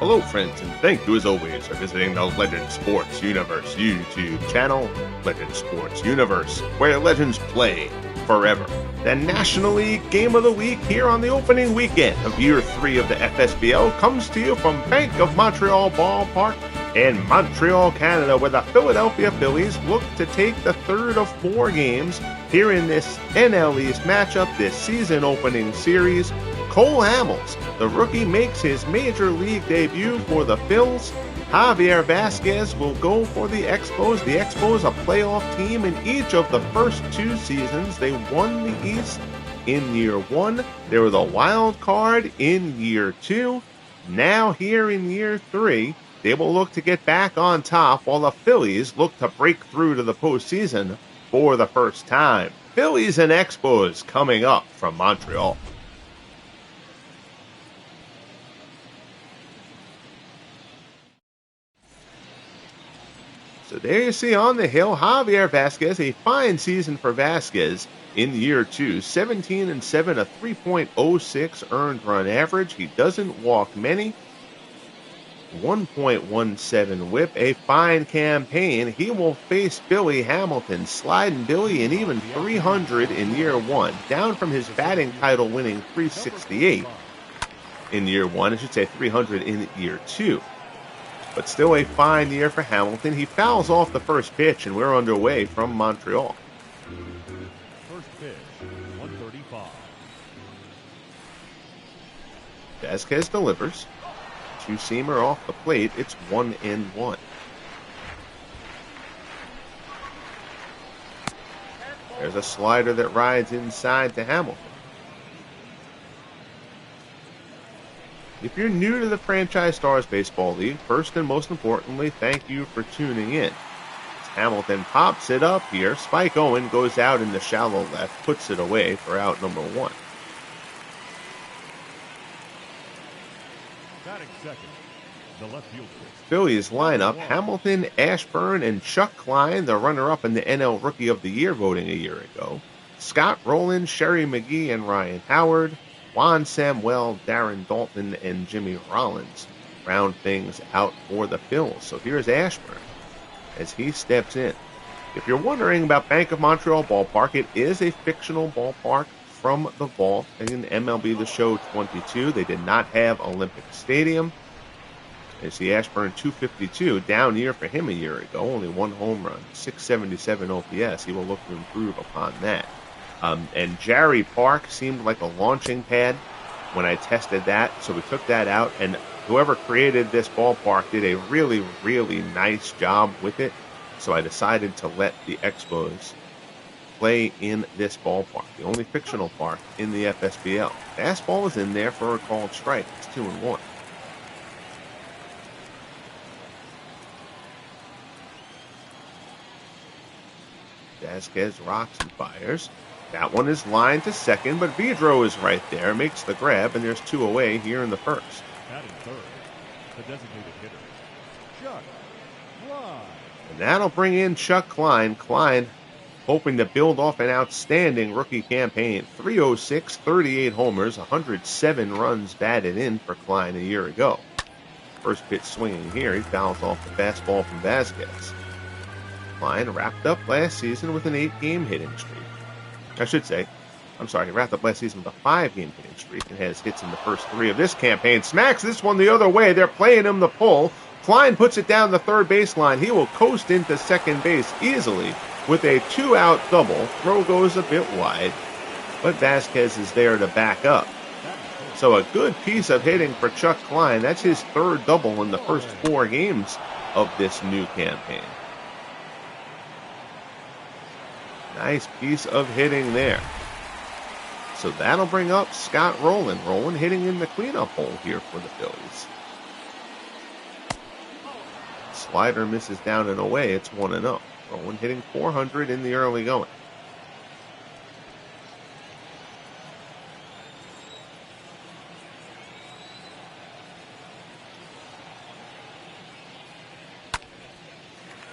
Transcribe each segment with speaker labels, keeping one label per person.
Speaker 1: Hello friends, and thank you as always for visiting the Legend Sports Universe YouTube channel, Legend Sports Universe, where legends play forever. The National League Game of the Week here on the opening weekend of Year 3 of the FSBL comes to you from Bank of Montreal Ballpark in Montreal, Canada, where the Philadelphia Phillies look to take the third of 4 games here in this NL East matchup, this season opening series. Cole Hamels, the rookie, makes his major league debut for the Phillies. Javier Vazquez will go for the Expos. The Expos, a playoff team in each of the first 2 seasons. They won the East in year 1. They were the wild card in year 2. Now here in year 3, they will look to get back on top while the Phillies look to break through to the postseason for the first time. Phillies and Expos coming up from Montreal. So there you see on the hill, Javier Vazquez, a fine season for Vazquez in year 2. 17-7, a 3.06 earned run average. He doesn't walk many. 1.17 whip, a fine campaign. He will face Billy Hamilton, sliding Billy in even 300 in year 1, down from his batting title winning 368 in year 1. I should say 300 in year 2. But still a fine year for Hamilton. He fouls off the first pitch, and we're underway from Montreal.
Speaker 2: First pitch, 135.
Speaker 1: Vazquez delivers. 2-seamer off the plate. It's 1-1. There's a slider that rides inside to Hamilton. If you're new to the Franchise Stars Baseball League, first and most importantly, thank you for tuning in. As Hamilton pops it up here, Spike Owen goes out in the shallow left, puts it away for out number 1.
Speaker 2: Batting second, the left fielder.
Speaker 1: Phillies lineup, Hamilton, Ashburn, and Chuck Klein, the runner-up in the NL Rookie of the Year voting a year ago. Scott Rowland, Sherry McGee, and Ryan Howard. Juan Samuel, Darren Dalton, and Jimmy Rollins round things out for the Phils. So here's Ashburn as he steps in. If you're wondering about Bank of Montreal Ballpark, it is a fictional ballpark from the vault in MLB The Show 22. They did not have Olympic Stadium. As the Ashburn 252, down year for him a year ago, only 1 home run, 677 OPS. He will look to improve upon that. And Jarry Park seemed like a launching pad when I tested that, so we took that out, and whoever created this ballpark did a really, really nice job with it, so I decided to let the Expos play in this ballpark, the only fictional park in the FSBL. Fastball is in there for a called strike. It's 2-1. Vazquez rocks and fires. That one is lined to second, but Vidro is right there, makes the grab, and there's 2 away here in the first.
Speaker 2: Batting third, the designated hitter, Chuck Klein.
Speaker 1: And that'll bring in Chuck Klein. Klein hoping to build off an outstanding rookie campaign. 306, 38 homers, 107 runs batted in for Klein a year ago. First pitch swinging here, he fouls off the fastball from Vazquez. Klein wrapped up last season with an 8-game hitting streak. He wrapped up last season with a 5-game hitting streak and has hits in the first 3 of this campaign. Smacks this one the other way. They're playing him the pull. Klein puts it down the third baseline. He will coast into second base easily with a 2-out double. Throw goes a bit wide, but Vazquez is there to back up. So a good piece of hitting for Chuck Klein. That's his 3rd double in the first 4 games of this new campaign. Nice piece of hitting there. So that'll bring up Scott Rowland. Rowland hitting in the cleanup hole here for the Phillies. Slider misses down and away. It's 1-0. Rowland hitting 400 in the early going.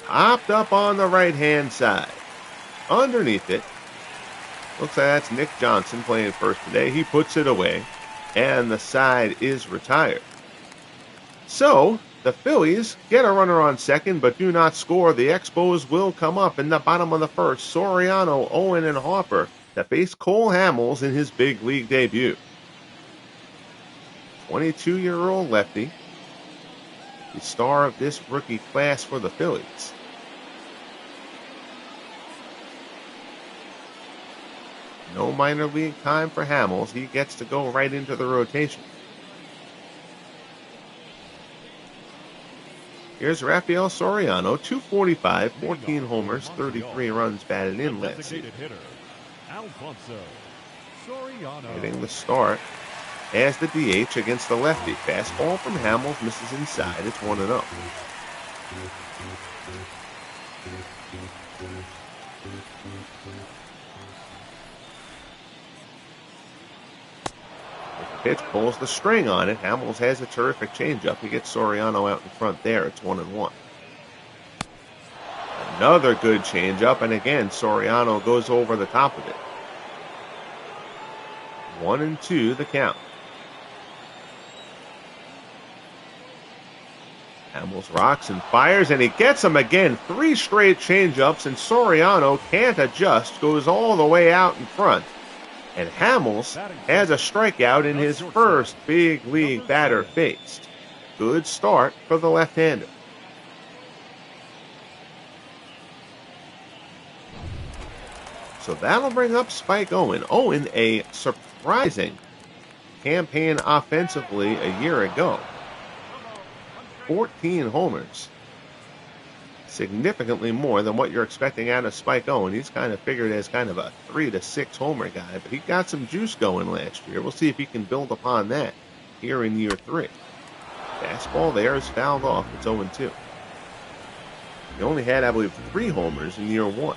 Speaker 1: Popped up on the right-hand side. Underneath it, looks like that's Nick Johnson playing first today. He puts it away, and the side is retired. So, the Phillies get a runner on second but do not score. The Expos will come up in the bottom of the first. Soriano, Owen, and Harper to face Cole Hamels in his big league debut. 22-year-old lefty, the star of this rookie class for the Phillies. No minor league time for Hamels. He gets to go right into the rotation. Here's Rafael Soriano, 245, 14 homers, 33 runs batted in last season. Getting the start as the DH against the lefty. Fastball from Hamels misses inside. It's 1-0. Pitch pulls the string on it. Hamels has a terrific changeup. He gets Soriano out in front there. It's 1-1. Another good changeup, and again, Soriano goes over the top of it. 1-2 the count. Hamels rocks and fires, and he gets him again. 3 straight changeups, and Soriano can't adjust, goes all the way out in front. And Hamels has a strikeout in his first big league batter faced. Good start for the left-hander. So that'll bring up Spike Owen. Owen, a surprising campaign offensively a year ago. 14 homers. Significantly more than what you're expecting out of Spike Owen. He's kind of figured as kind of a 3 to 6 homer guy, but he got some juice going last year. We'll see if he can build upon that here in year 3. Fastball there is fouled off. It's 0-2. He only had, I believe, 3 homers in year 1.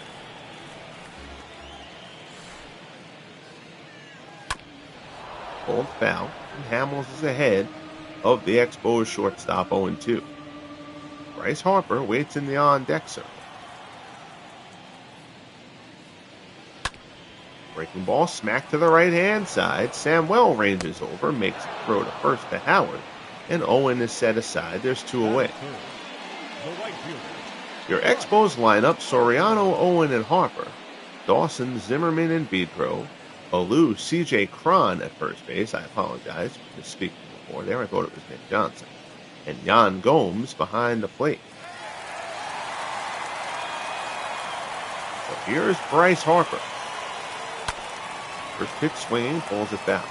Speaker 1: Pulled foul, and Hamels is ahead of the Expos shortstop 0-2. Bryce Harper waits in the on-deck circle. Breaking ball smack to the right-hand side. Samuel ranges over, makes the throw to first to Howard, and Owen is set aside. There's 2 away. Your Expos lineup: Soriano, Owen, and Harper. Dawson, Zimmerman, and Vidro. Alou, C.J. Cron at first base. I apologize for misspeaking before there. I thought it was Nick Johnson. And Yan Gomes behind the plate. So here's Bryce Harper. First pitch swinging, pulls it back.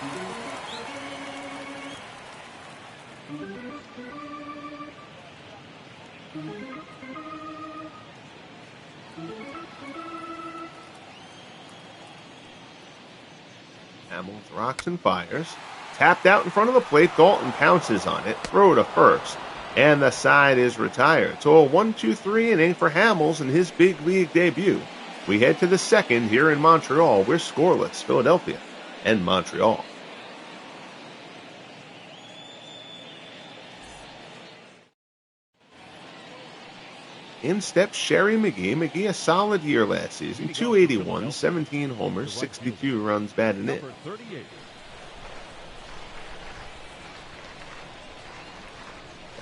Speaker 1: Hamels rocks and fires. Tapped out in front of the plate. Dalton pounces on it. Throw to first. And the side is retired. So a 1-2-3 inning for Hamels in his big league debut. We head to the second here in Montreal. We're scoreless. Philadelphia and Montreal. In steps Sherry McGee. McGee a solid year last season. 281, 17 homers, 62 runs batted in.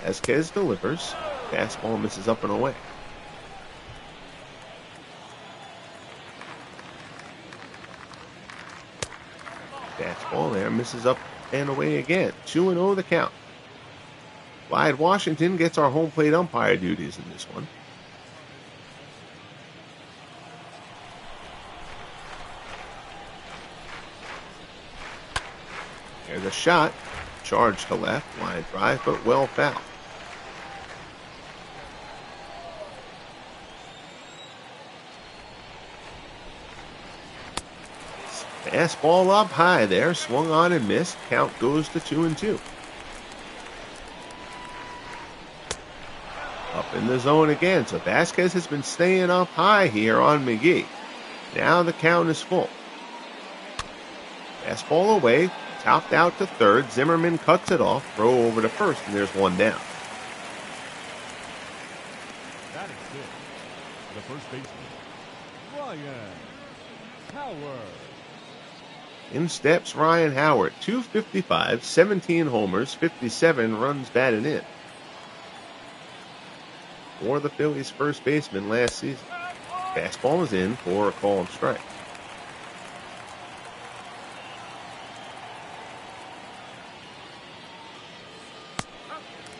Speaker 1: Vazquez delivers. Fastball misses up and away. Fastball there misses up and away again. 2-0 the count. Clyde Washington gets our home plate umpire duties in this one. There's a shot. Charge to left. Line drive, but well fouled. Fastball up high there. Swung on and missed. Count goes to 2-2. Up in the zone again. So Vazquez has been staying up high here on McGee. Now the count is full. Fastball away. Topped out to third. Zimmerman cuts it off. Throw over to first, and there's one down.
Speaker 2: Batting fifth, the first baseman, Ryan Howard.
Speaker 1: In steps Ryan Howard. 255, 17 homers, 57 runs batted in. for the Phillies first baseman last season. Fastball is in for a called strike.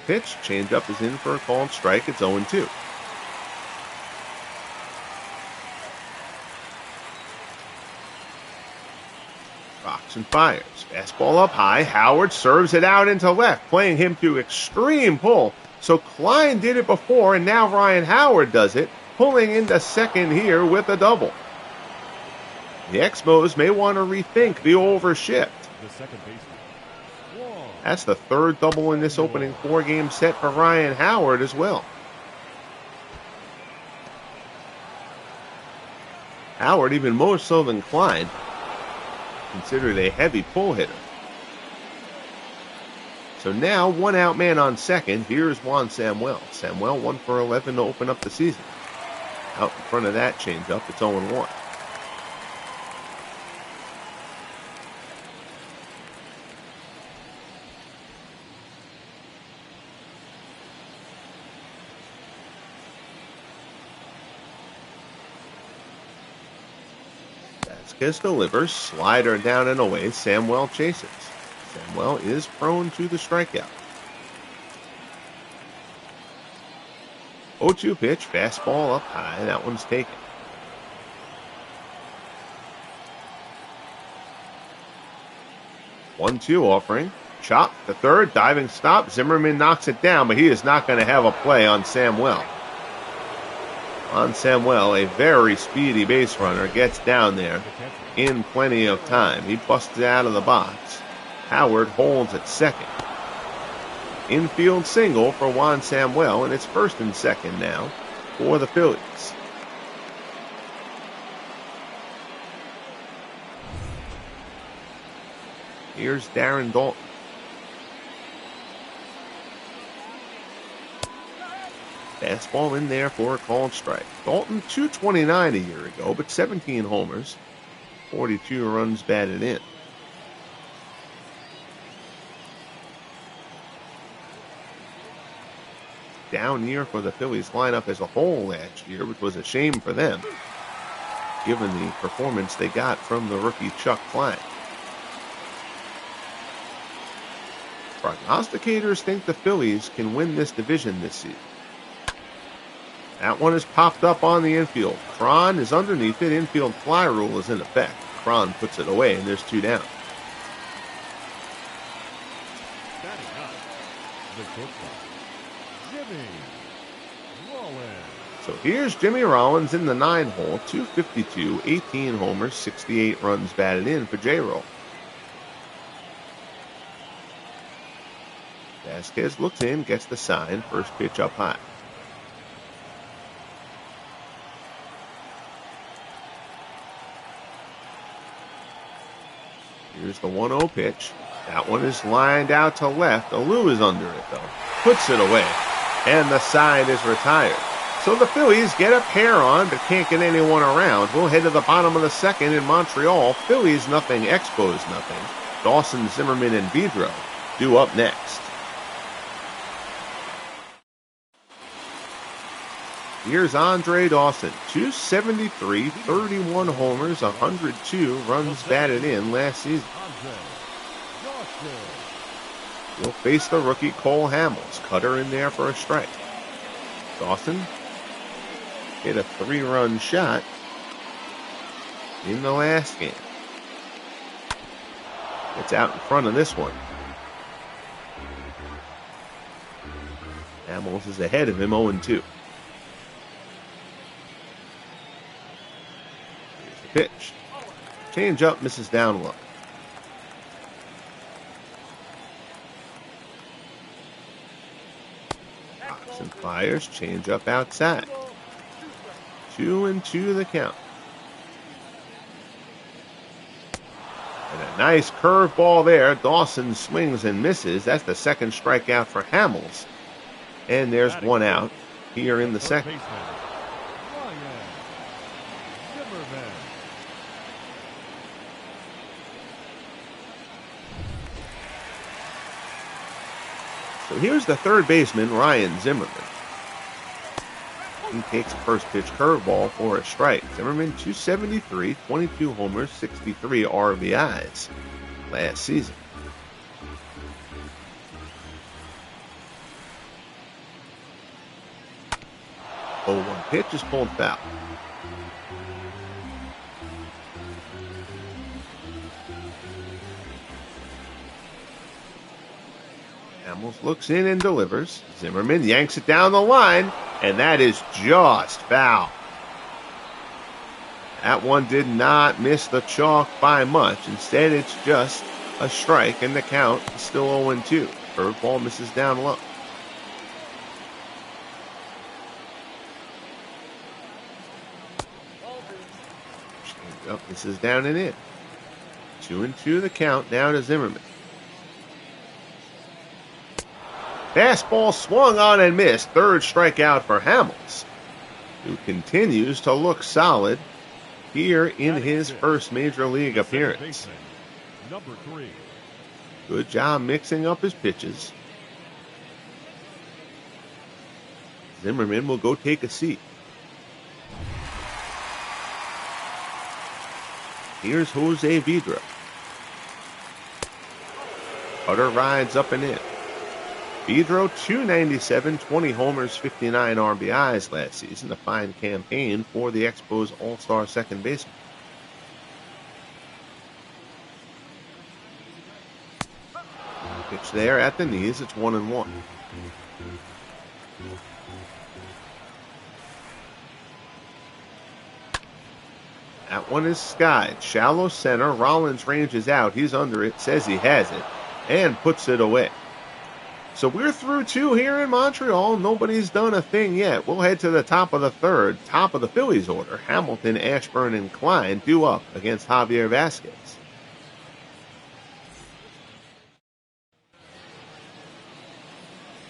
Speaker 1: Pitch, changeup is in for a called strike. It's 0-2. Rocks and fires. Fastball up high. Howard serves it out into left, playing him to extreme pull. So Klein did it before, and now Ryan Howard does it, pulling into second here with a double. The Expos may want to rethink the overshift.
Speaker 2: The second baseman.
Speaker 1: That's the third double in this opening four-game set for Ryan Howard as well. Howard, even more so than Klein, considered a heavy pull hitter. So now, one out man on second. Here's Juan Samuel. Samuel 1 for 11 to open up the season. Out in front of that changeup, it's 0-1. Vazquez delivers, slider down and away. Samuel chases. Samuel is prone to the strikeout. 0-2 pitch, fastball up high. That one's taken. One-two offering. Chop to third, diving stop. Zimmerman knocks it down, but he is not going to have a play on Samuel. On Samuel, a very speedy base runner, gets down there in plenty of time. He busts it out of the box. Howard holds at second. Infield single for Juan Samuel, and it's first and second now for the Phillies. Here's Darren Dalton. Fastball in there for a called strike. Dalton, 229 a year ago, but 17 homers, 42 runs batted in. Down year for the Phillies lineup as a whole last year, which was a shame for them, given the performance they got from the rookie Chuck Klein. Prognosticators think the Phillies can win this division this season. That one is popped up on the infield. Cron is underneath it. Infield fly rule is in effect. Cron puts it away, and there's two down.
Speaker 2: Batting up, the shortstop, Jimmy Rollins.
Speaker 1: So here's Jimmy Rollins in the 9-hole. 252, 18 homers, 68 runs batted in for J-Roll. Vazquez looks in, gets the sign. First pitch up high. Here's the 1-0 pitch. That one is lined out to left. Alou is under it, though. Puts it away. And the side is retired. So the Phillies get a pair on, but can't get anyone around. We'll head to the bottom of the second in Montreal. Phillies nothing, Expos nothing. Dawson, Zimmerman, and Vidro due up next. Here's Andre Dawson, 273, 31 homers, 102 runs batted in last season. He'll face the rookie Cole Hamels. Cutter in there for a strike. Dawson hit a 3-run shot in the last game. It's out in front of this one. Hamels is ahead of him, 0-2. Pitch. Change up, misses down low. Rocks and fires, change up outside. 2-2 the count. And a nice curveball there. Dawson swings and misses. That's the second strikeout for Hamels. And there's one out here in the second. So here's the third baseman, Ryan Zimmerman. He takes a first pitch curveball for a strike. Zimmerman 273, 22 homers, 63 RBIs last season. 0-1 pitch is pulled foul. Hamels looks in and delivers. Zimmerman yanks it down the line, and that is just foul. That one did not miss the chalk by much. Instead, it's just a strike, and the count is still 0-2. Curveball misses down low. Changeup misses down and in. 2-2 the count now to Zimmerman. Fastball swung on and missed. Third strikeout for Hamels, who continues to look solid here in his first major league appearance.
Speaker 2: Number 3.
Speaker 1: Good job mixing up his pitches. Zimmerman will go take a seat. Here's Jose Vidra. Cutter rides up and in. Vidro 297, 20 homers, 59 RBIs last season. A fine campaign for the Expos All-Star second baseman. Pitch there at the knees. It's 1-1. That one is skied. Shallow center. Rollins ranges out. He's under it. Says he has it. And puts it away. So we're through 2 here in Montreal. Nobody's done a thing yet. We'll head to the top of the third. Top of the Phillies order. Hamilton, Ashburn, and Klein due up against Javier Vazquez.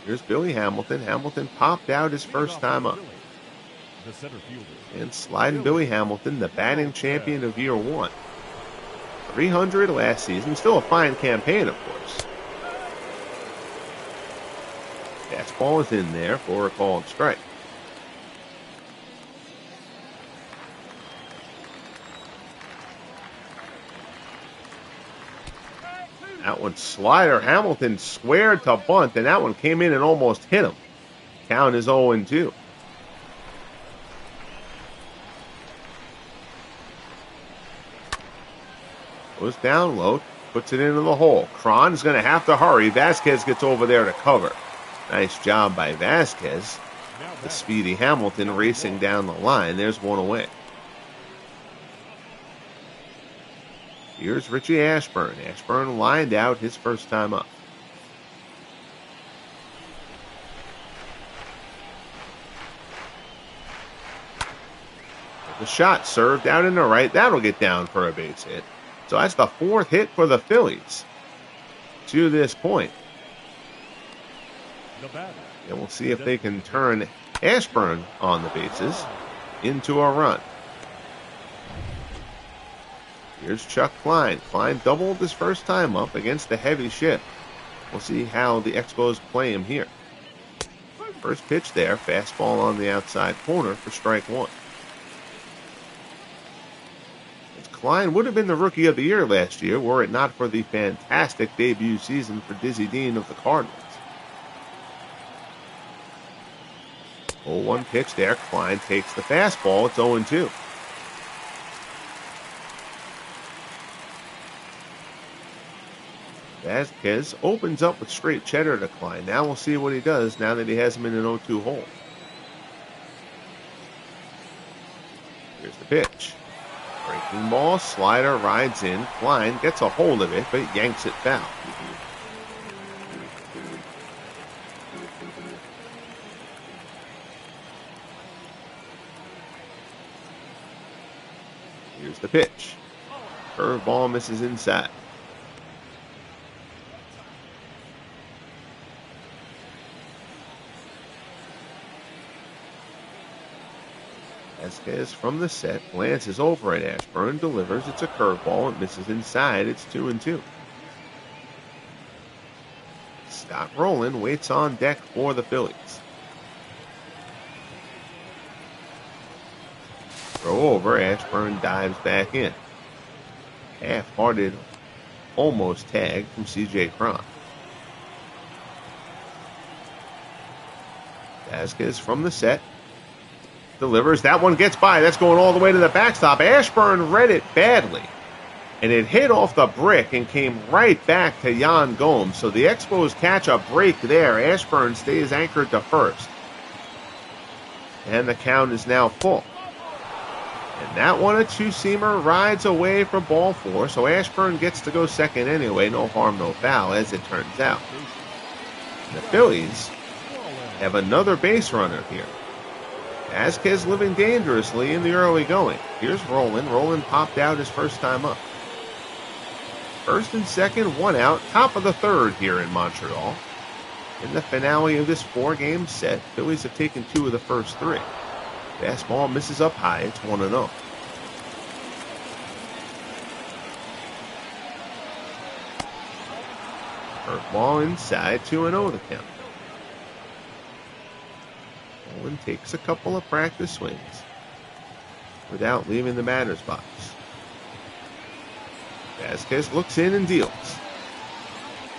Speaker 1: Here's Billy Hamilton. Hamilton popped out his first time up.
Speaker 2: The center fielder.
Speaker 1: And sliding Billy Hamilton, the batting champion of year 1. 300 last season. Still a fine campaign, of course. Fastball is in there for a called strike. That one slider. Hamilton squared to bunt, and that one came in and almost hit him. Count is 0-2. Goes down low, puts it into the hole. Cron is going to have to hurry. Vazquez gets over there to cover. Nice job by Vazquez. The speedy Hamilton racing down the line. There's one away. Here's Richie Ashburn. Ashburn lined out his first time up. The shot served out in the right. That'll get down for a base hit. So that's the 4th hit for the Phillies to this point. And we'll see if they can turn Ashburn on the bases into a run. Here's Chuck Klein. Klein doubled his first time up against the heavy shift. We'll see how the Expos play him here. First pitch there, fastball on the outside corner for strike 1. Klein would have been the Rookie of the Year last year were it not for the fantastic debut season for Dizzy Dean of the Cardinals. 0-1 pitch there. Klein takes the fastball. It's 0-2. Vazquez opens up with straight cheddar to Klein. Now we'll see what he does now that he has him in an 0-2 hole. Here's the pitch. Breaking ball, slider rides in. Klein gets a hold of it, but yanks it foul. Here's the pitch. Curveball misses inside. Vazquez from the set glances over at Ashburn, delivers. It's a curveball. It misses inside. It's 2-2. Scott Rowland waits on deck for the Phillies. Throw over. Ashburn dives back in. Half-hearted, almost tag from C.J. Cron. Vazquez from the set. Delivers. That one gets by. That's going all the way to the backstop. Ashburn read it badly. And it hit off the brick and came right back to Yan Gomes. So the Expos catch a break there. Ashburn stays anchored to first. And the count is now full. And that one, a two-seamer, rides away for ball four. So Ashburn gets to go second anyway. No harm, no foul, as it turns out. And the Phillies have another base runner here. Vazquez living dangerously in the early going. Here's Roland. Roland popped out his first time up. First and second, one out. Top of the third here in Montreal. In the finale of this four-game set, Phillies have taken two of the first three. Fastball misses up high. It's 1-0. Curveball inside, 2-0 the count. Roland takes a couple of practice swings without leaving the batter's box. Vazquez looks in and deals.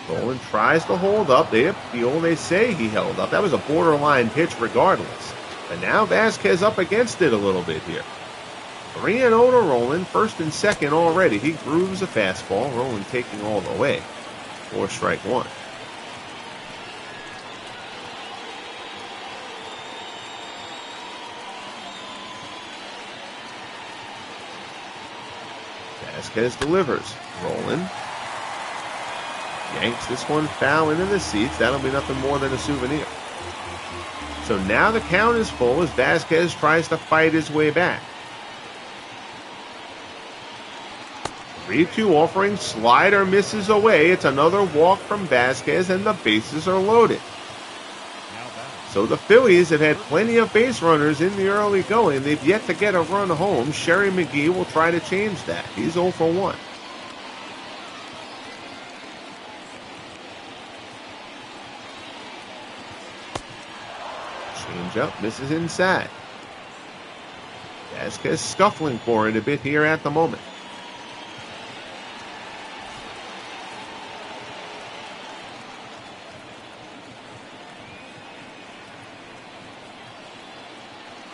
Speaker 1: Roland tries to hold up. They appeal. They say he held up. That was a borderline pitch regardless. But now Vazquez up against it a little bit here. 3-0 to Roland. First and second already. He grooves a fastball. Roland taking all the way. 4-1. Vazquez delivers. Roland yanks this one foul into the seats. That'll be nothing more than a souvenir. So now the count is full as Vazquez tries to fight his way back. 3-2 offering. Slider misses away. It's another walk from Vazquez, and the bases are loaded. So the Phillies have had plenty of base runners in the early going. They've yet to get a run home. Sherry McGee will try to change that. He's 0 for 1. Changeup misses inside. Vazquez scuffling for it a bit here at the moment.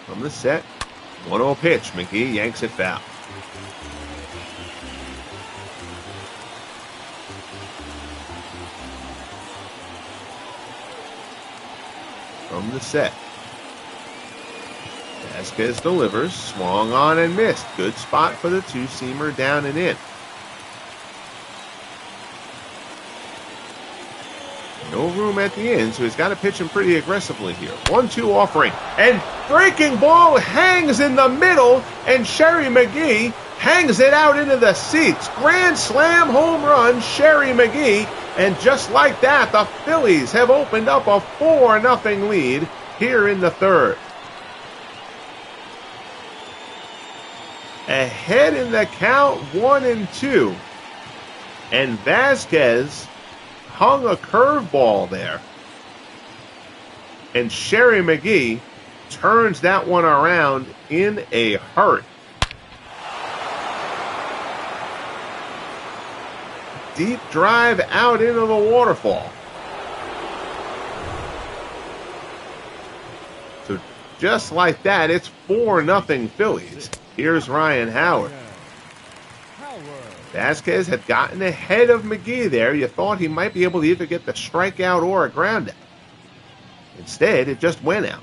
Speaker 1: From the set, 1-0 pitch. McGee yanks it foul. From the set, Vazquez delivers, swung on and missed. Good spot for the two-seamer down and in. No room at the end, so he's got to pitch him pretty aggressively here. 1-2 offering, and breaking ball hangs in the middle, and Sherry McGee hangs it out into the seats. Grand slam home run, Sherry McGee, and just like that, the Phillies have opened up a 4-0 lead here in the third. Ahead in the count, 1-2, and Vazquez hung a curveball there. And Sherry McGee turns that one around in a hurry. Deep drive out into the waterfall. So just like that, it's 4-0 Phillies. Here's Ryan Howard. Vazquez had gotten ahead of McGee there. You thought he might be able to either get the strikeout or a ground out. Instead, it just went out.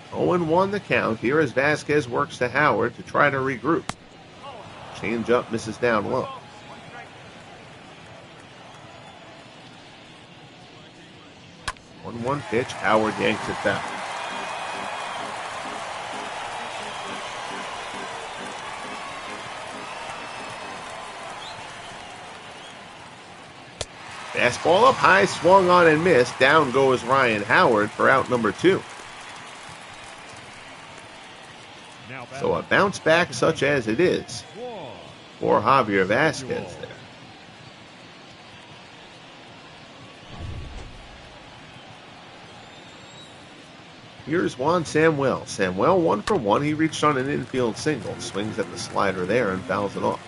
Speaker 1: 0-1 the count. Here as Vazquez works to Howard to try to regroup. Changeup misses down low. One pitch. Howard yanks it down. Fastball up high, swung on and missed. Down goes Ryan Howard for out number 2. So a bounce back such as it is for Javier Vazquez there. Here's Juan Samuel. Samuel 1 for 1. He reached on an infield single. Swings at the slider there and fouls it off.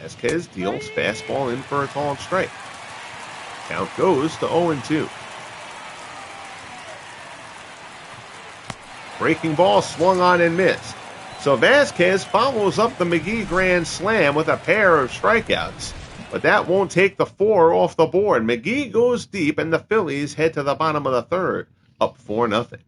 Speaker 1: Vazquez deals fastball in for a called strike. Count goes to 0-2. Breaking ball swung on and missed. So Vazquez follows up the McGee grand slam with a pair of strikeouts. But that won't take the 4 off the board. McGee goes deep and the Phillies head to the bottom of the third, up 4-0.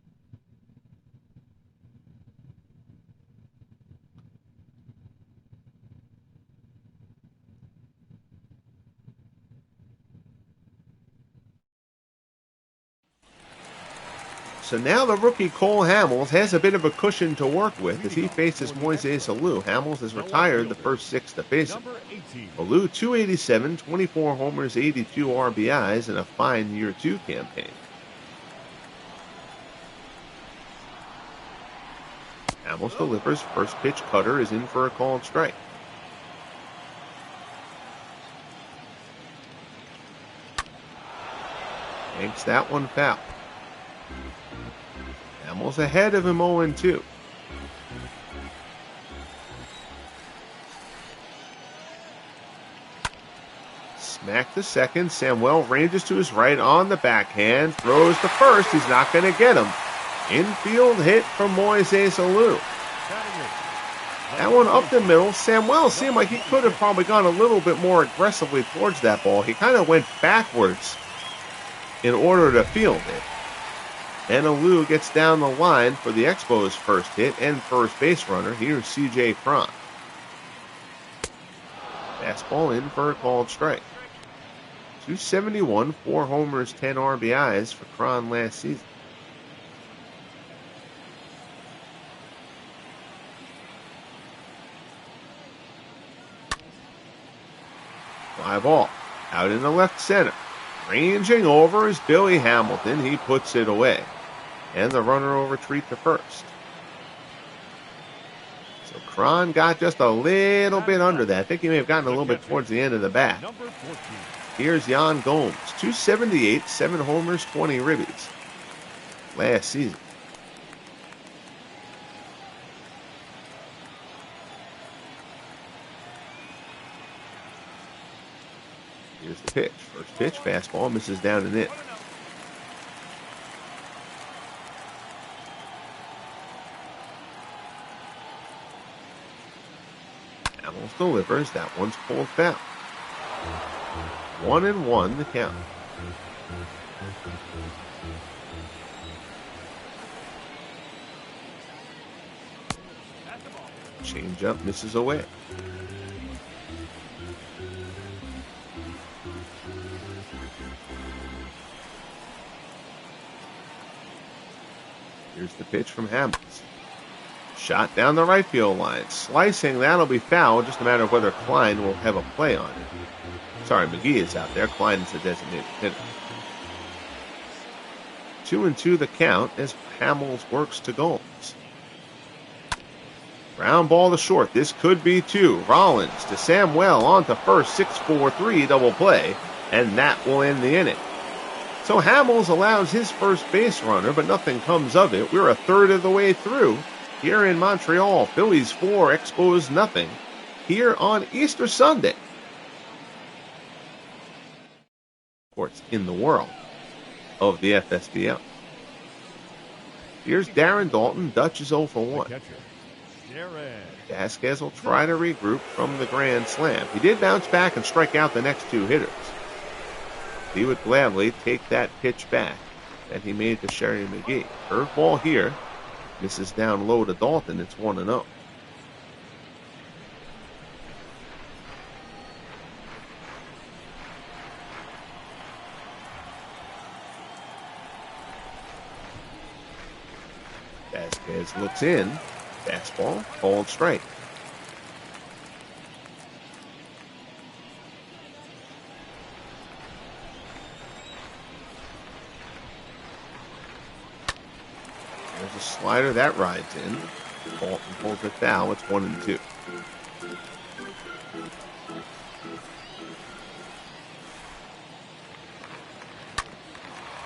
Speaker 1: So now the rookie Cole Hamels has a bit of a cushion to work with as he faces Moises Alou. Hamels has retired the first 6 to face him. Alou 287, 24 homers, 82 RBIs, and a fine year 2 campaign. Hamels delivers. First pitch cutter is in for a called strike. Yanks that one foul. Hamels ahead of him 0-2. Smack to second. Samuel ranges to his right on the backhand. Throws to first. He's not going to get him. Infield hit from Moises Alou. That one up the middle. Samuel seemed like he could have probably gone a little bit more aggressively towards that ball. He kind of went backwards in order to field it. And Alou gets down the line for the Expos' first hit and first base runner. Here's C.J. Cron. Fastball in for a called strike. 271, 4 homers, 10 RBIs for Cron last season. Fly ball out in the left center. Ranging over is Billy Hamilton. He puts it away. And the runner will retreat to first. So Cron got just a little bit under that. I think he may have gotten a little bit towards the end of the bat. Here's Yan Gomes. 278, 7 homers, 20 ribbies last season. Here's the pitch. First pitch, fastball, misses down and in. Hamels delivers. That one's pulled foul. 1-1 the count. Changeup misses away. Here's the pitch from Hamels. Shot down the right field line. Slicing, that'll be foul. Just a matter of whether Klein will have a play on it. Sorry, McGee is out there. Klein is the designated hitter. 2-2 the count as Hamels works to Gomes. Ground ball to short. This could be 2. Rollins to Samuel on to first. 6-4-3 double play. And that will end the inning. So Hamels allows his first base runner, but nothing comes of it. We're a third of the way through here in Montreal. Phillies 4, Expos nothing here on Easter Sunday. Of course, in the world of the FSBL. Here's Darren Dalton. Dutch is 0 for 1. Vazquez will try to regroup from the grand slam. He did bounce back and strike out the next 2 hitters. He would gladly take that pitch back that he made to Sherry McGee. Curveball here. Misses down low to Dalton. It's 1-0. Vazquez looks in. Fastball, called strike. There's a slider that rides in. Dalton pulls it foul. It's 1-2.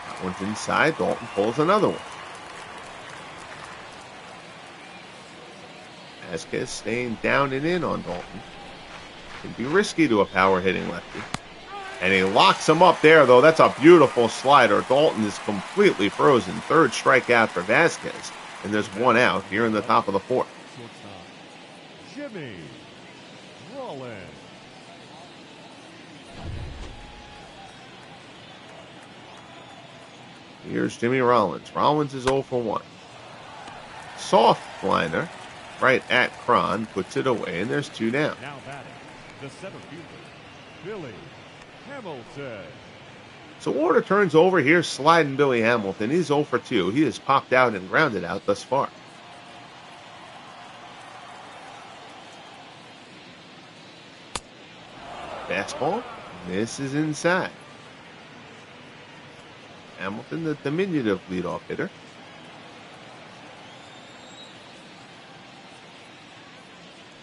Speaker 1: That one's inside. Dalton pulls another one. Vazquez staying down and in on Dalton. Can be risky to a power hitting lefty. And he locks him up there, though. That's a beautiful slider. Dalton is completely frozen. Third strikeout for Vazquez. And there's one out here in the top of the fourth.
Speaker 2: Jimmy Rollins.
Speaker 1: Here's Jimmy Rollins. Rollins is 0 for 1. Soft liner right at Cron. Puts it away, and there's 2 down.
Speaker 2: Now batting, the center fielder, Billy Hamilton.
Speaker 1: So order turns over here, sliding Billy Hamilton. He's 0 for 2. He has popped out and grounded out thus far. Fastball. This is inside. Hamilton, the diminutive leadoff hitter.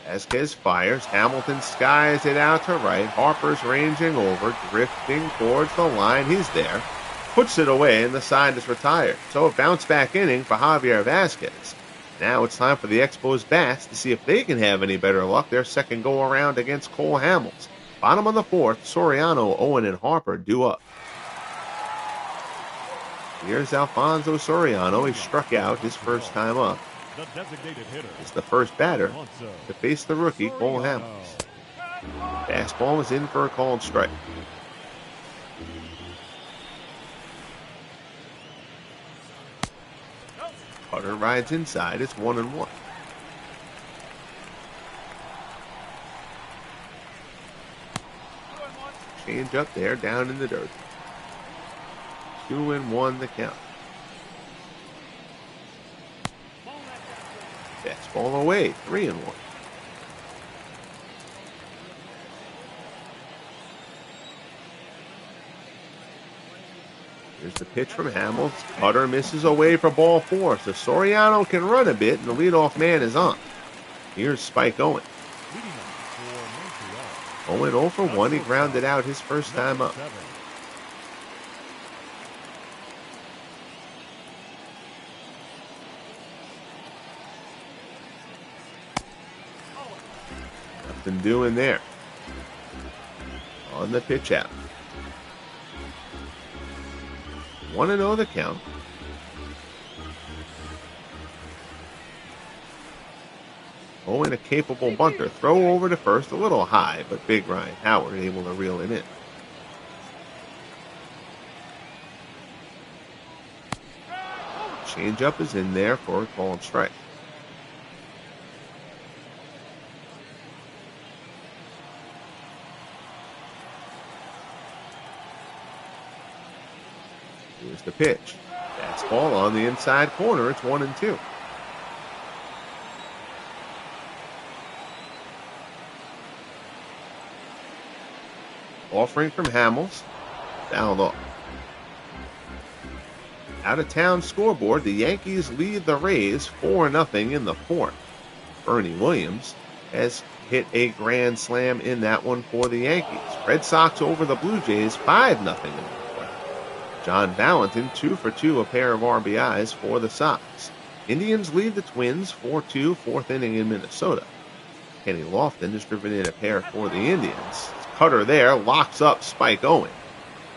Speaker 1: Vazquez fires. Hamilton skies it out to right. Harper's ranging over, drifting towards the line. He's there. Puts it away, and the side is retired. So a bounce-back inning for Javier Vazquez. Now it's time for the Expos bats to see if they can have any better luck their second go-around against Cole Hamels. Bottom of the fourth, Soriano, Owen, and Harper due up. Here's Alfonso Soriano. He struck out his first time up.
Speaker 2: The designated hitter
Speaker 1: is the first batter to face the rookie, Cole Hamels. Fastball is in for a called strike. Cutter rides inside. It's 1-1. Change up there, down in the dirt. 2-1 the count. Fastball away, 3-1. Here's the pitch from Hamels. Cutter misses away for ball 4, so Soriano can run a bit, and the leadoff man is on. Here's Spike Owen. Owen 0 for 1. He grounded out his first time up. Nothing doing there. On the pitch out. 1-0 the count. Owen, a capable bunter. Throw over to first, a little high, but big Ryan Howard able to reel it in. Changeup is in there for a called strike. Here's the pitch. Fastball on the inside corner. It's 1-2. Offering from Hamels. Fouled off. Out of town scoreboard. The Yankees lead the Rays 4-0 in the fourth. Bernie Williams has hit a grand slam in that one for the Yankees. Red Sox over the Blue Jays 5-0 in the fourth. John Valentin 2 for 2, a pair of RBIs for the Sox. Indians lead the Twins 4-2, fourth inning in Minnesota. Kenny Lofton has driven in a pair for the Indians. Cutter there locks up Spike Owen.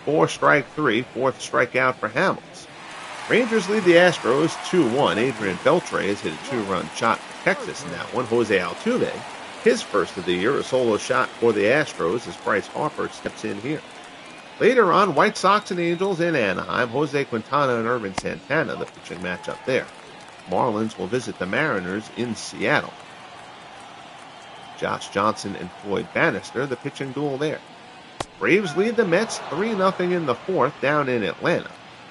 Speaker 1: 4 strike 3, fourth strikeout for Hamels. Rangers lead the Astros 2-1. Adrian Beltre has hit a 2-run shot for Texas in that one. Jose Altuve, his first of the year, a solo shot for the Astros as Bryce Harper steps in here. Later on, White Sox and Angels in Anaheim. Jose Quintana and Irvin Santana, the pitching matchup there. Marlins will visit the Mariners in Seattle. Josh Johnson and Floyd Bannister, the pitching duel there. Braves lead the Mets 3-0 in the fourth down in Atlanta.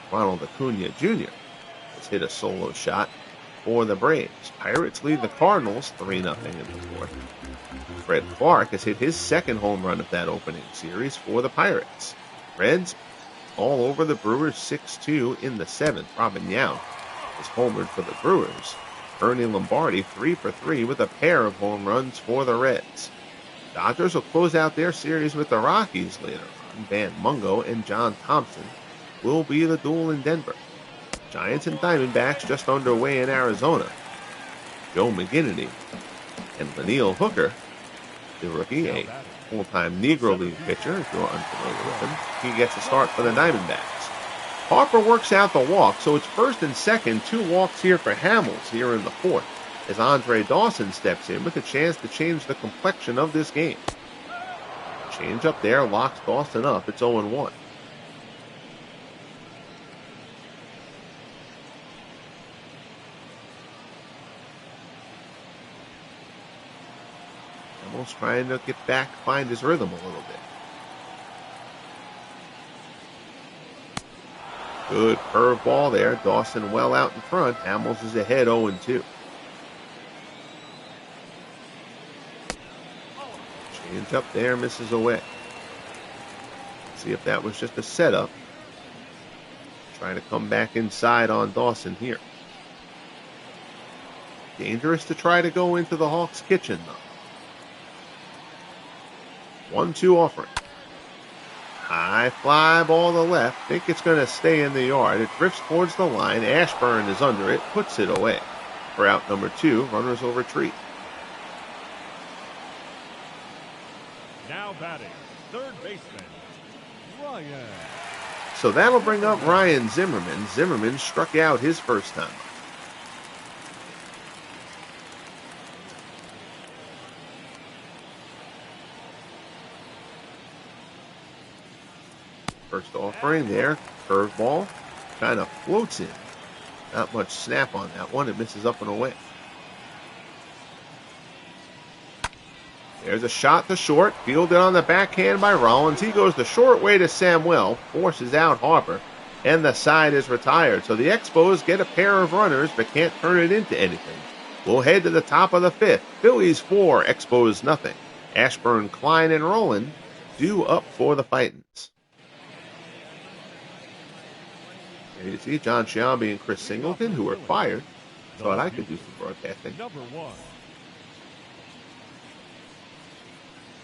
Speaker 1: Ronald Acuna Jr. has hit a solo shot for the Braves. Pirates lead the Cardinals 3-0 in the fourth. Fred Clark has hit his second home run of that opening series for the Pirates. Reds all over the Brewers 6-2 in the seventh. Robin Yount is homered for the Brewers. Ernie Lombardi 3 for 3 with a pair of home runs for the Reds. Dodgers will close out their series with the Rockies later on. Van Mungo and John Thompson will be the duel in Denver. Giants and Diamondbacks just underway in Arizona. Joe McGinnity and Laniel Hooker, the rookie, a full-time Negro League pitcher, if you're unfamiliar with him, he gets a start for the Diamondbacks. Harper works out the walk, so it's first and second, 2 walks here for Hamels here in the fourth, as Andre Dawson steps in with a chance to change the complexion of this game. Change up there locks Dawson up. It's 0-1. Hamels trying to get back, find his rhythm a little bit. Good curveball there. Dawson well out in front. Hamels is ahead 0-2. Change up there, misses away. See if that was just a setup. Trying to come back inside on Dawson here. Dangerous to try to go into the Hawks' kitchen, though. 1-2 offering. High fly ball to left. Think it's going to stay in the yard. It drifts towards the line. Ashburn is under it. Puts it away. For out number 2, runners will retreat.
Speaker 2: Now batting, third baseman, Ryan.
Speaker 1: So that'll bring up Ryan Zimmerman. Zimmerman struck out his first time. First offering there, curveball, kind of floats in. Not much snap on that one. It misses up and away. There's a shot to short, fielded on the backhand by Rollins. He goes the short way to Samuel, forces out Harper, and the side is retired. So the Expos get a pair of runners, but can't turn it into anything. We'll head to the top of the 5th. Phillies 4, Expos nothing. Ashburn, Klein, and Rowland due up for the Fightins. There you see John Sciambi and Chris Singleton, who were fired. Thought I could do some broadcasting.
Speaker 2: Number 1.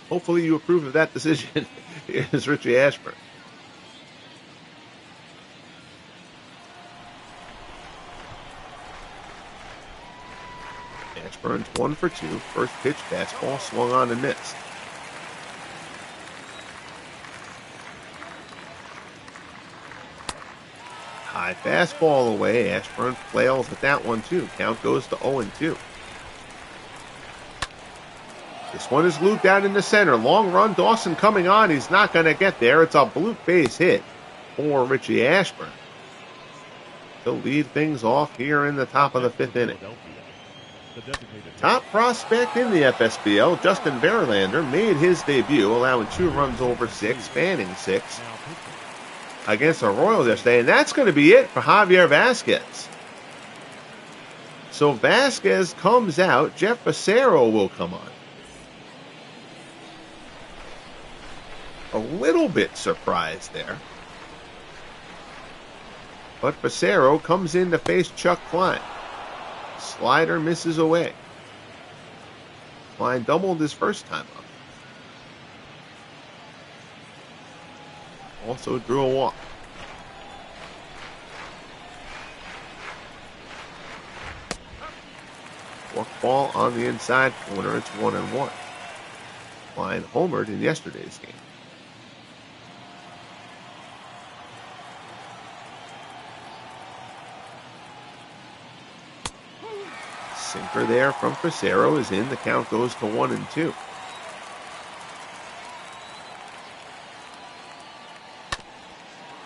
Speaker 1: Hopefully you approve of that decision. Here's Richie Ashburn. Ashburn's 1 for 2. First pitch fastball swung on and missed. High fastball away. Ashburn flails at that one too. Count goes to 0-2. This one is looped out in the center. Long run. Dawson coming on. He's not going to get there. It's a bloop base hit for Richie Ashburn. He'll lead things off here in the top of the 5th inning. Top prospect in the FSBL, Justin Verlander, made his debut, allowing 2 runs over 6, fanning 6 against the Royals yesterday. And that's going to be it for Javier Vazquez. So Vazquez comes out. Jeff Fassero will come on. A little bit surprised there. But Fassero comes in to face Chuck Klein. Slider misses away. Klein doubled his first time up. Also drew a walk. Walk ball on the inside corner. It's 1-1. Klein homered in yesterday's game. Sinker there from Fassero is in. The count goes to 1-2.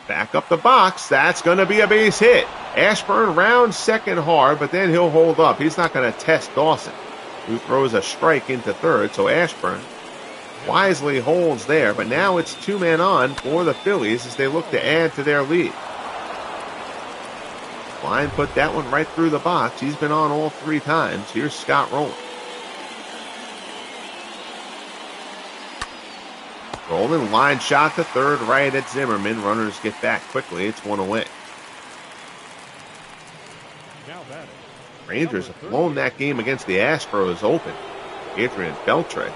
Speaker 1: Back up the box. That's going to be a base hit. Ashburn rounds second hard, but then he'll hold up. He's not going to test Dawson, who throws a strike into third. So Ashburn wisely holds there, but now it's 2 men on for the Phillies as they look to add to their lead. Klein put that one right through the box. He's been on all 3 times. Here's Scott Rowland. Rowland line shot to third, right at Zimmerman. Runners get back quickly. It's 1 away.
Speaker 2: Now batting,
Speaker 1: Rangers have blown that game against the Astros open. Adrian Beltre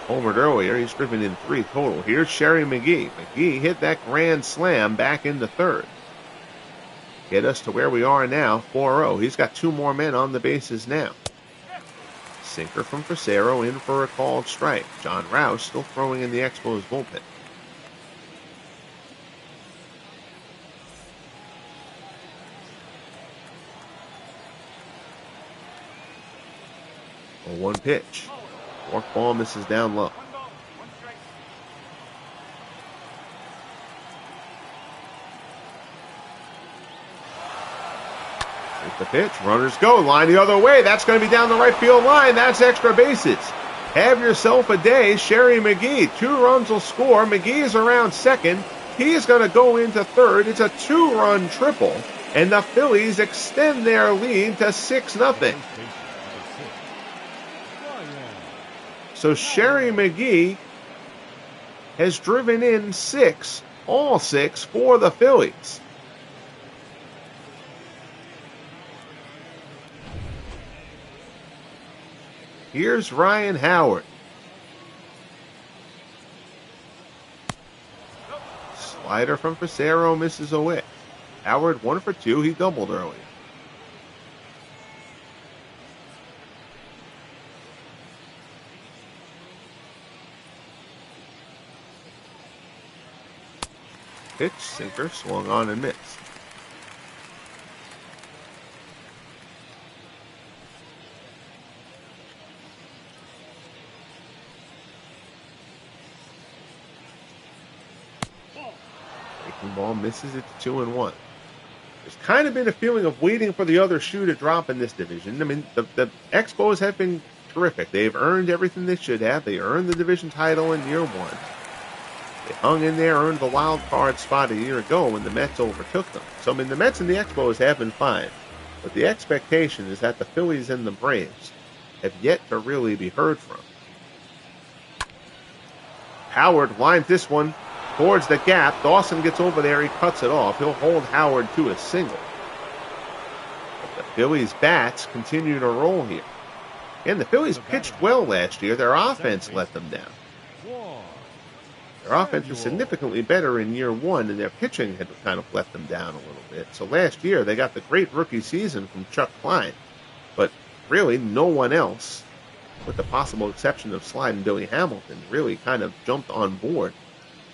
Speaker 1: homered earlier. He's driven in 3 total. Here's Sherry McGee. McGee hit that grand slam back in the 3rd. Get us to where we are now, 4-0. He's got 2 more men on the bases now. Sinker from Facero in for a called strike. John Rouse still throwing in the Expos bullpen. A 1 pitch. Fork ball misses down low. Take the pitch. Runners go. Line the other way. That's going to be down the right field line. That's extra bases. Have yourself a day. Sherry McGee. 2 runs will score. McGee is around second. He's going to go into third. It's a 2-run triple. And the Phillies extend their lead to 6-0. So Sherry McGee has driven in 6, all 6 for the Phillies. Here's Ryan Howard. Slider from Facero misses away. Howard 1 for 2. He doubled early. Pitch, sinker, swung on and missed. Breaking ball misses it to 2-1. There's kind of been a feeling of waiting for the other shoe to drop in this division. I mean, the Expos have been terrific. They've earned everything they should have. They earned the division title in year 1. They hung in there, earned the wild card spot a year ago when the Mets overtook them. So, I mean, the Mets and the Expos have been fine. But the expectation is that the Phillies and the Braves have yet to really be heard from. Howard lines this one towards the gap. Dawson gets over there. He cuts it off. He'll hold Howard to a single. But the Phillies' bats continue to roll here. And the Phillies pitched well last year. Their offense let them down. Their offense was significantly better in year 1, and their pitching had kind of let them down a little bit. So last year, they got the great rookie season from Chuck Klein. But really, no one else, with the possible exception of Slide and Billy Hamilton, really kind of jumped on board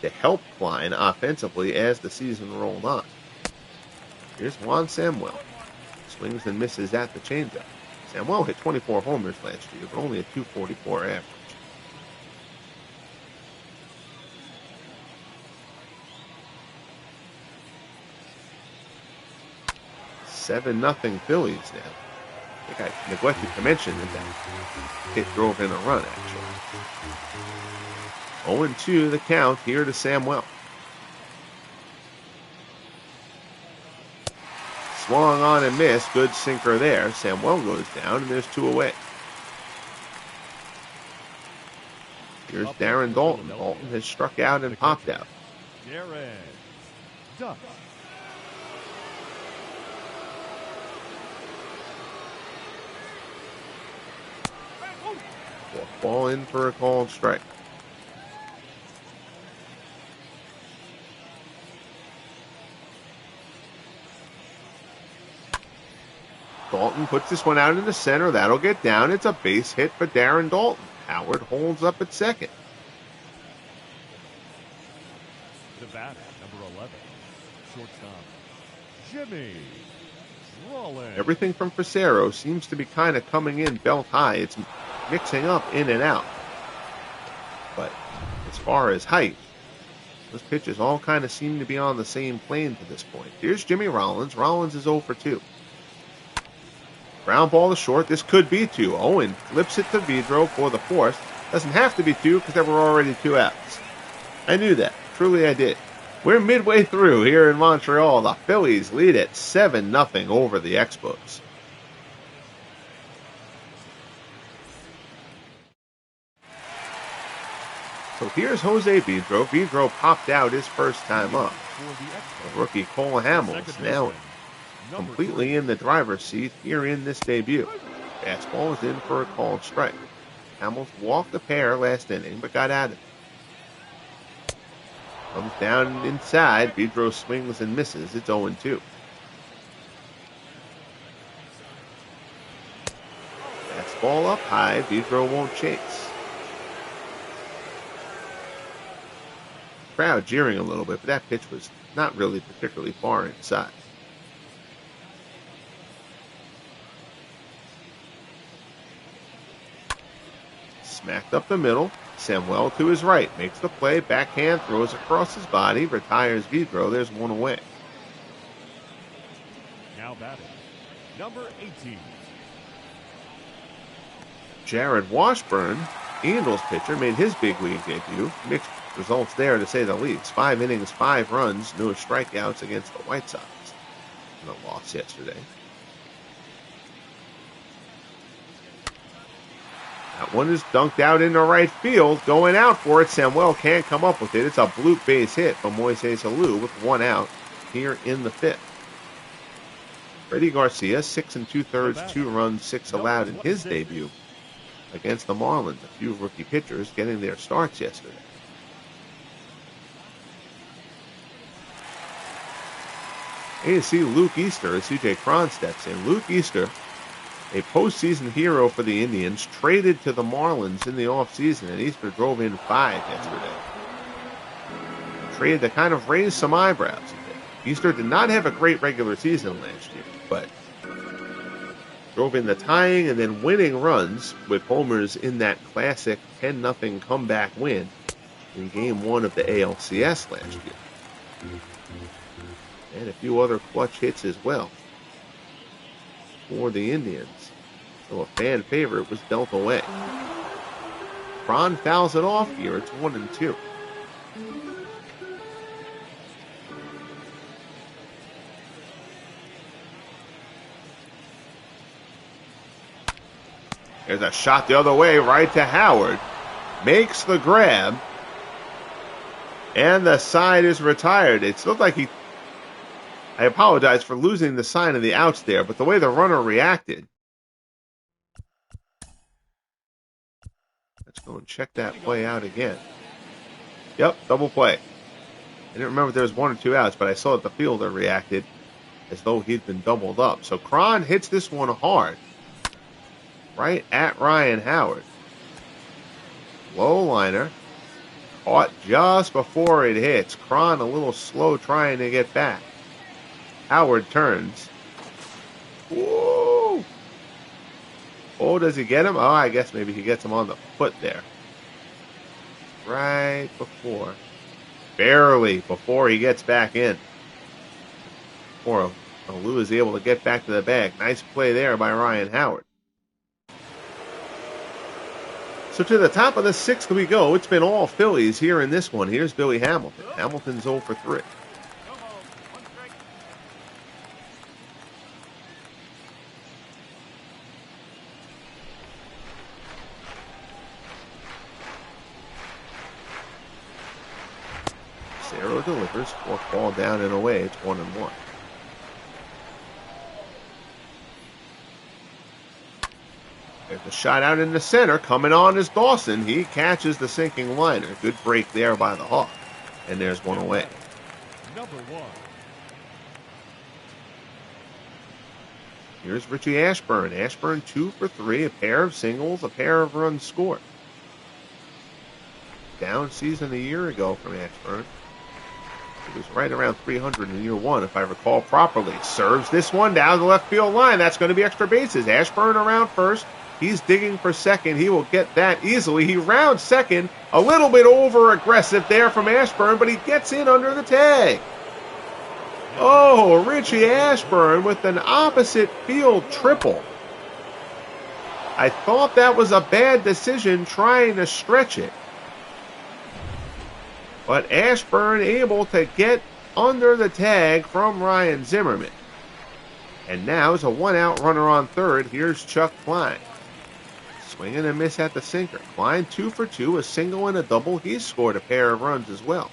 Speaker 1: to help Klein offensively as the season rolled on. Here's Juan Samuel. Swings and misses at the changeup. Samuel hit 24 homers last year, but only a .244 average. 7-0 Phillies now. I think I neglected to mention that hit drove in a run, actually. 0-2 the count here to Samuel. Swung on and missed. Good sinker there. Samuel goes down, and there's 2 away. Here's Darren Dalton. Dalton has struck out and popped out.
Speaker 2: Darren Duck.
Speaker 1: Ball in for a called strike. Dalton puts this one out in the center. That'll get down. It's a base hit for Darren Dalton. Howard holds up at second.
Speaker 2: The batter, number 11, shortstop, Jimmy Rollins.
Speaker 1: Everything from Facero seems to be kind of coming in belt high. It's mixing up in and out. But as far as height, those pitches all kind of seem to be on the same plane to this point. Here's Jimmy Rollins. Rollins is 0 for 2. Ground ball to short. This could be 2. Owen flips it to Vidro for the fourth. Doesn't have to be 2 because there were already 2 outs. I knew that. Truly I did. We're midway through here in Montreal. The Phillies lead at 7-0 over the Expos. So here's Jose Vidro. Vidro popped out his first time up. The rookie Cole Hamels now
Speaker 2: Number
Speaker 1: completely
Speaker 2: 3.
Speaker 1: in the driver's seat here in this debut. Fastball is in for a called strike. Hamels walked the pair last inning, but got out of it. Comes down inside. Vidro swings and misses. It's 0-2. Fastball up high. Vidro won't chase. Crowd jeering a little bit, but that pitch was not really particularly far inside. Smacked up the middle. Samuel to his right. Makes the play. Backhand. Throws across his body. Retires Vidro. There's one away.
Speaker 2: Now batting, number 18.
Speaker 1: Jared Washburn, Angels pitcher, made his big league debut. Mixed results there, to say the least. 5 innings, 5 runs, no strikeouts against the White Sox in a loss yesterday. That one is dunked out into right field. Going out for it. Samuel can't come up with it. It's a bloop base hit from Moises Alou with 1 out here in the 5th. Freddie Garcia, 6 2/3, 2 runs, 6 allowed in his debut against the Marlins. A few rookie pitchers getting their starts yesterday. And you see Luke Easter as CJ Cron steps in. Luke Easter, a postseason hero for the Indians, traded to the Marlins in the offseason, and Easter drove in 5 yesterday. A trade that kind of raised some eyebrows. Easter did not have a great regular season last year, but drove in the tying and then winning runs with homers in that classic 10-0 comeback win in Game 1 of the ALCS last year. And a few other clutch hits as well for the Indians. So a fan favorite was dealt away. Cron fouls it off here. It's 1-2. There's a shot the other way, right to Howard. Makes the grab. And the side is retired. It looked like I apologize for losing the sign of the outs there, but the way the runner reacted. Let's go and check that play out again. Yep, double play. I didn't remember if there was 1 or 2 outs, but I saw that the fielder reacted as though he'd been doubled up. So Cron hits this one hard. Right at Ryan Howard. Low liner. Caught just before it hits. Cron a little slow trying to get back. Howard turns. Whoa! Oh, does he get him? Oh, I guess maybe he gets him on the foot there. Right before. Barely before he gets back in. Before Alou is able to get back to the bag. Nice play there by Ryan Howard. So to the top of the 6th we go. It's been all Phillies here in this one. Here's Billy Hamilton. Hamilton's 0 for 3. Cero delivers. 4th ball down and away. It's 1-1. There's a shot out in the center. Coming on is Dawson. He catches the sinking liner. Good break there by the Hawk. And there's one away.
Speaker 2: Number 1.
Speaker 1: Here's Richie Ashburn. Ashburn 2 for 3. A pair of singles, a pair of runs scored. Down season a year ago from Ashburn. It was right around 300 in year 1, if I recall properly. Serves this one down the left field line. That's going to be extra bases. Ashburn around first. He's digging for second. He will get that easily. He rounds second. A little bit over aggressive there from Ashburn, but he gets in under the tag. Oh, Richie Ashburn with an opposite field triple. I thought that was a bad decision trying to stretch it. But Ashburn able to get under the tag from Ryan Zimmerman. And now it's a 1-out runner on third. Here's Chuck Klein. Swing and a miss at the sinker. Klein 2 for 2, a single and a double. He's scored a pair of runs as well.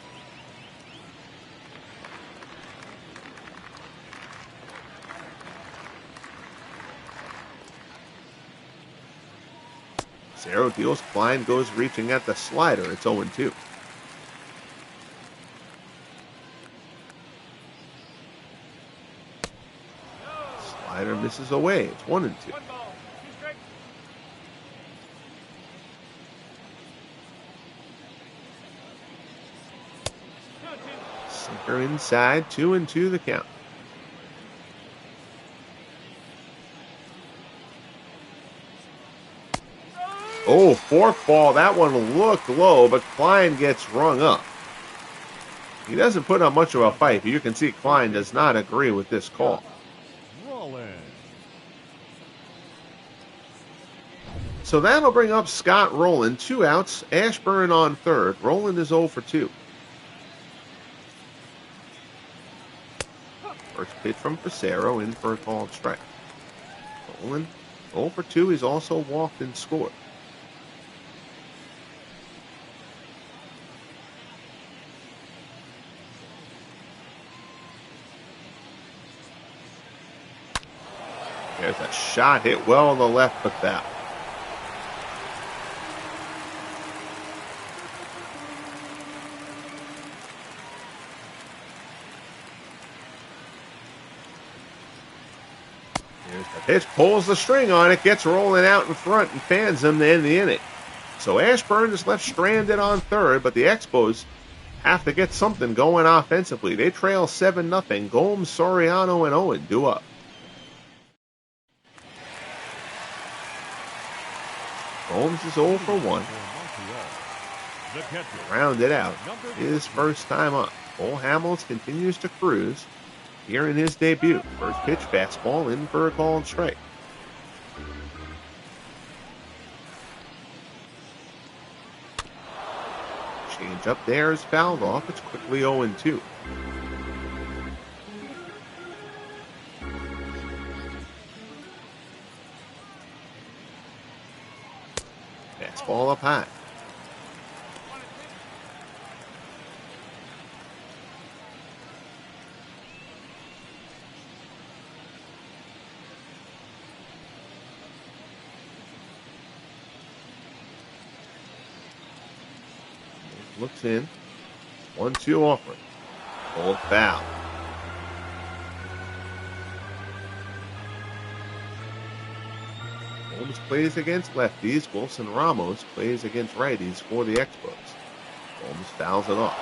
Speaker 1: Facero deals. Klein goes reaching at the slider. It's 0-2. Slider misses away. It's 1-2. Sinker inside. 2-2 the count. Oh, forkball. That one looked low, but Klein gets rung up. He doesn't put up much of a fight, but you can see Klein does not agree with this call. So that'll bring up Scott Rowland. 2 outs. Ashburn on third. Rowland is 0-2. First pitch from Facero in for a called strike. Rowland 0-2. He's also walked and scored. There's a shot hit well on the left, but foul. Here's the pitch, pulls the string on it, gets rolling out in front and fans him to end the inning. So Ashburn is left stranded on third, but the Expos have to get something going offensively. They trail 7-0. Gomes, Soriano, and Owen due up. Gomes is 0-1. Rounded out his first time up. Cole Hamels continues to cruise here in his debut. First pitch, fastball in for a called strike. Change up there is fouled off. It's quickly 0-2. Fastball up high. Looks in. 1-2 offer. Old foul. Holmes plays against lefties. Wilson Ramos plays against righties for the Expos. Holmes fouls it off.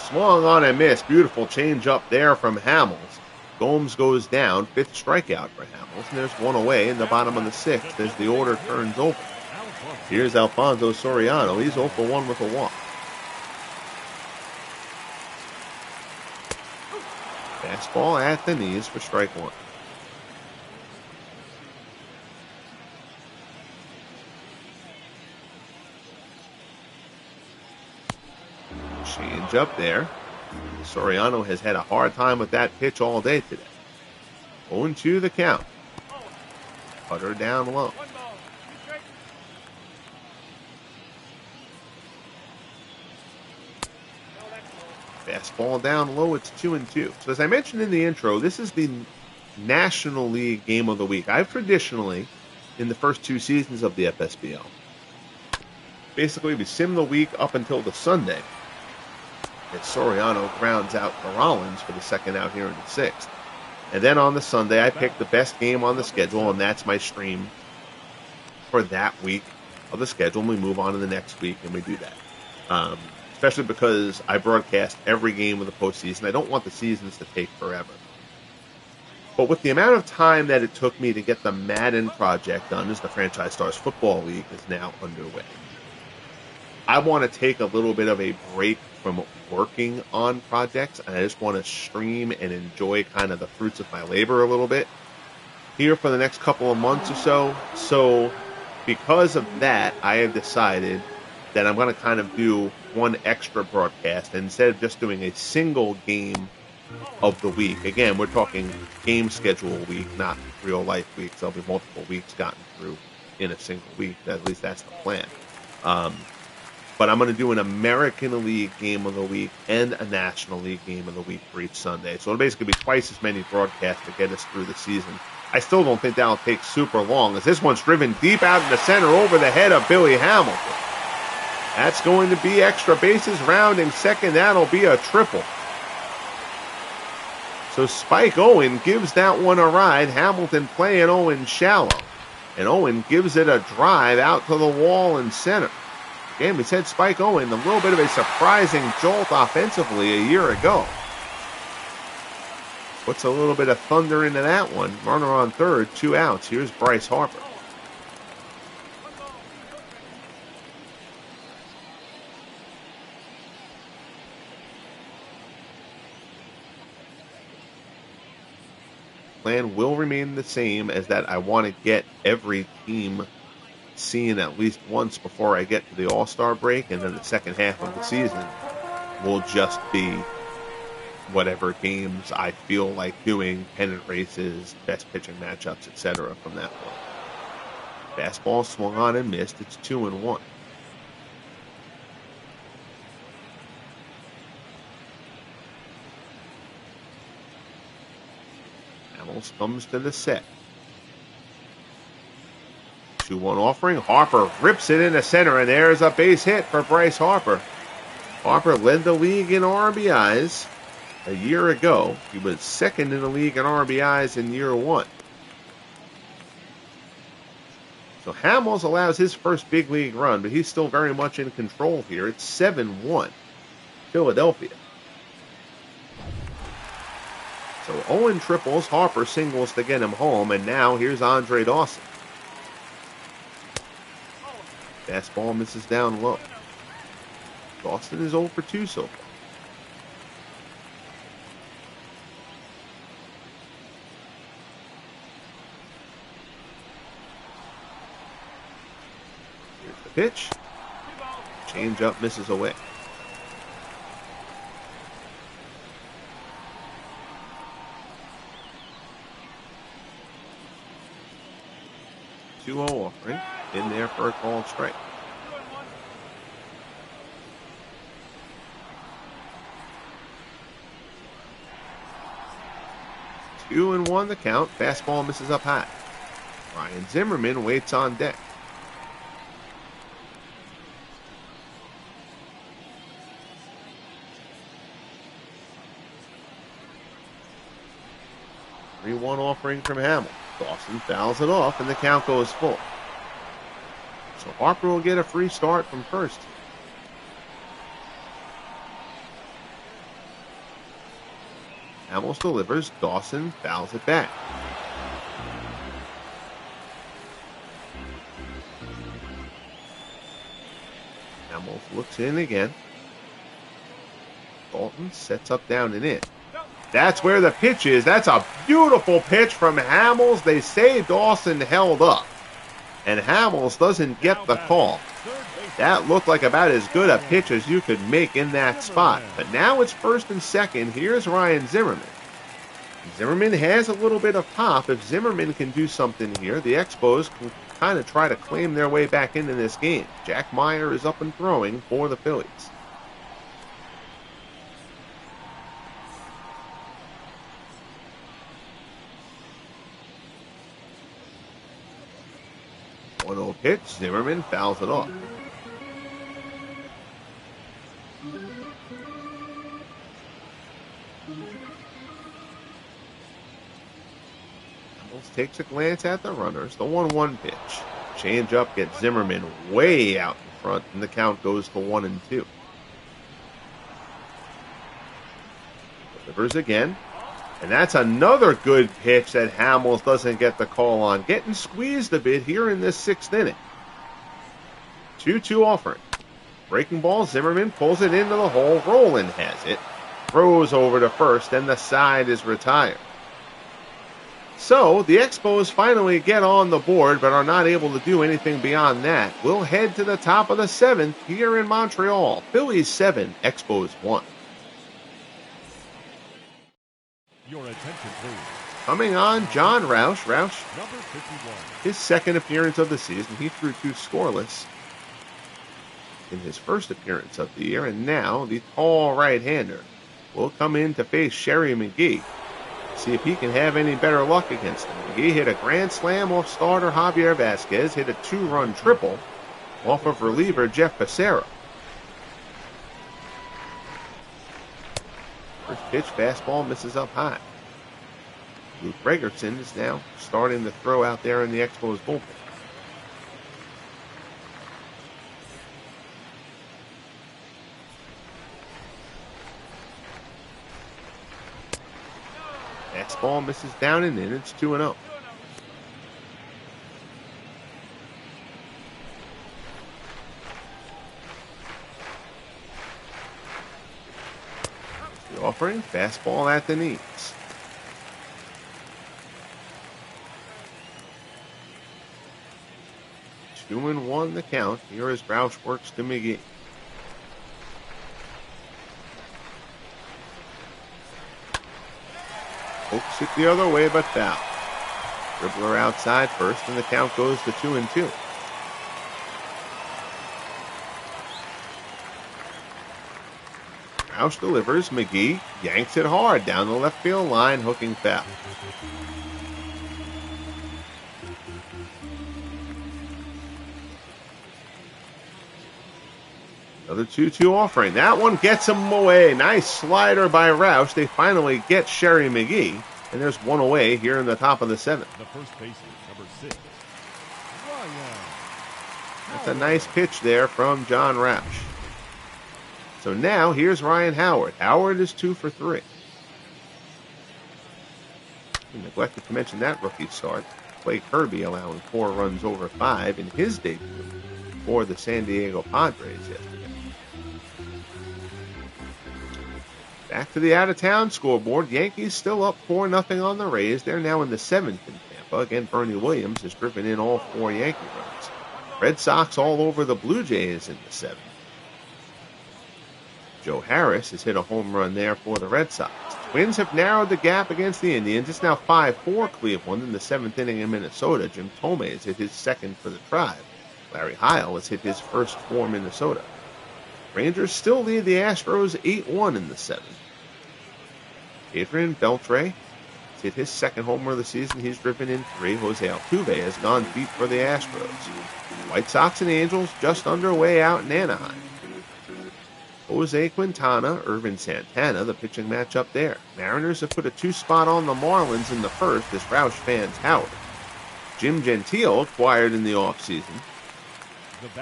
Speaker 1: Swung on and missed. Beautiful change up there from Hamels. Gomes goes down. 5th strikeout for Hamels. And there's one away in the bottom of the 6th as the order turns over. Here's Alfonso Soriano. He's 0-1 with a walk. Fastball at the knees for strike 1. Change up there. Soriano has had a hard time with that pitch all day today. 0-2 the count. Putter down low. Fastball down low. It's 2-2. So as I mentioned in the intro, this is the National League Game of the Week. I've traditionally, in the first 2 seasons of the FSBL, basically we sim the week up until the Sunday. And Soriano grounds out for Rollins for the second out here in the 6th. And then on the Sunday, I pick the best game on the schedule, and that's my stream for that week of the schedule. And we move on to the next week, and we do that. Especially because I broadcast every game of the postseason. I don't want the seasons to take forever. But with the amount of time that it took me to get the Madden project done, as the Franchise Stars Football League is now underway, I want to take a little bit of a break from working on projects, and I just want to stream and enjoy kind of the fruits of my labor a little bit here for the next couple of months or so. So because of that, I have decided that I'm going to kind of do one extra broadcast. And instead of just doing a single game of the week, again, we're talking game schedule week, not real life weeks. There'll be multiple weeks gotten through in a single week. At least that's the plan. but I'm going to do an American League Game of the Week and a National League Game of the Week for each Sunday. So it'll basically be twice as many broadcasts to get us through the season. I still don't think that'll take super long, as this one's driven deep out in the center over the head of Billy Hamilton. That's going to be extra bases rounding second. That'll be a triple. So Spike Owen gives that one a ride. Hamilton playing Owen shallow. And Owen gives it a drive out to the wall in center. Again, we said Spike Owen, a little bit of a surprising jolt offensively a year ago. Puts a little bit of thunder into that one. Runner on third, 2 outs. Here's Bryce Harper. Plan will remain the same, as that I want to get every team seen at least once before I get to the All-Star break, and then the second half of the season will just be whatever games I feel like doing, pennant races, best pitching matchups, etc. from that point. Fastball swung on and missed. It's 2-1. Hamels comes to the set. 2-1 offering. Harper rips it into center, and there's a base hit for Bryce Harper. Harper led the league in RBIs a year ago. He was second in the league in RBIs in year one. So Hamels allows his first big league run, but he's still very much in control here. It's 7-1 Philadelphia. So Owen triples, Harper singles to get him home, and now here's Andre Dawson. Fastball misses down low. Dawson is 0 for 2 so far. Here's the pitch. Change up misses away. Two-0 offering. In there for a called strike. Two and one the count. Fastball misses up high. Ryan Zimmerman waits on deck. Three-one offering from Hamel. Dawson fouls it off, and the count goes full. So Harper will get a free start from first. Hamels delivers. Dawson fouls it back. Hamels looks in again. Dalton sets up down and in. That's where the pitch is. That's a beautiful pitch from Hamels. They say Dawson held up, and Hamels doesn't get the call. That looked like about as good a pitch as you could make in that spot. But now it's first and second. Here's Ryan Zimmerman. Zimmerman has a little bit of pop. If Zimmerman can do something here, the Expos can kind of try to claim their way back into this game. Jack Meyer is up and throwing for the Phillies. One-0 pitch. Zimmerman fouls it off. Hamels takes a glance at the runners. The 1-1 pitch. Change up gets Zimmerman way out in front, and the count goes to 1-2. Delivers again. And that's another good pitch that Hamels doesn't get the call on. Getting squeezed a bit here in this sixth inning. 2-2 offering. Breaking ball, Zimmerman pulls it into the hole. Roland has it. Throws over to first, and the side is retired. So, the Expos finally get on the board, but are not able to do anything beyond that. We'll head to the top of the seventh here in Montreal. Phillies 7, Expos 1.
Speaker 2: Your attention, please.
Speaker 1: Coming on, John Roush. Roush,
Speaker 2: Number 51.
Speaker 1: his second appearance of the season. He threw 2 scoreless. in his first appearance of the year, and now the tall right-hander will come in to face Sherry McGee. See if he can have any better luck against him. McGee hit a grand slam off starter Javier Vazquez, hit a 2-run triple off of reliever Jeff Becerra. First pitch, fastball, misses up high. Luke Gregerson is now starting to throw out there in the Expos bullpen. Fastball misses down and in. It's 2-0. The offering, fastball at the knees. 2-1 the count. Here as Roush works to McGee. Hopes it the other way, but foul. Dribbler outside first, and the count goes to 2-2. Roush delivers. McGee yanks it hard down the left field line, hooking foul. Another 2-2 offering. That one gets him away. Nice slider by Roush. They finally get Sherry McGee. And there's one away here in the top of the seventh.
Speaker 2: The first baseman, number 6, Ryan.
Speaker 1: That's a nice pitch there from John Roush. So now here's Ryan Howard. Howard is 2 for 3. We neglected to mention that rookie start. Clay Kirby allowing 4 runs over 5 in his debut for the San Diego Padres yesterday. Back to the out-of-town scoreboard. Yankees still up 4-0 on the Rays. They're now in the 7th in Tampa. Again, Bernie Williams has driven in all 4 Yankee runs. Red Sox all over the Blue Jays in the 7th. Joe Harris has hit a home run there for the Red Sox. Twins have narrowed the gap against the Indians. It's now 5-4 Cleveland in the 7th inning in Minnesota. Jim Thome has hit his second for the Tribe. Larry Heil has hit his first for Minnesota. Rangers still lead the Astros 8-1 in the 7th. Adrian Beltre has hit his second homer of the season. He's driven in 3. Jose Altuve has gone deep for the Astros. White Sox and Angels just underway out in Anaheim. Jose Quintana, Irvin Santana, the pitching matchup there. Mariners have put a 2-spot on the Marlins in the first as Roush fans Howard. Jim Gentile, acquired in the offseason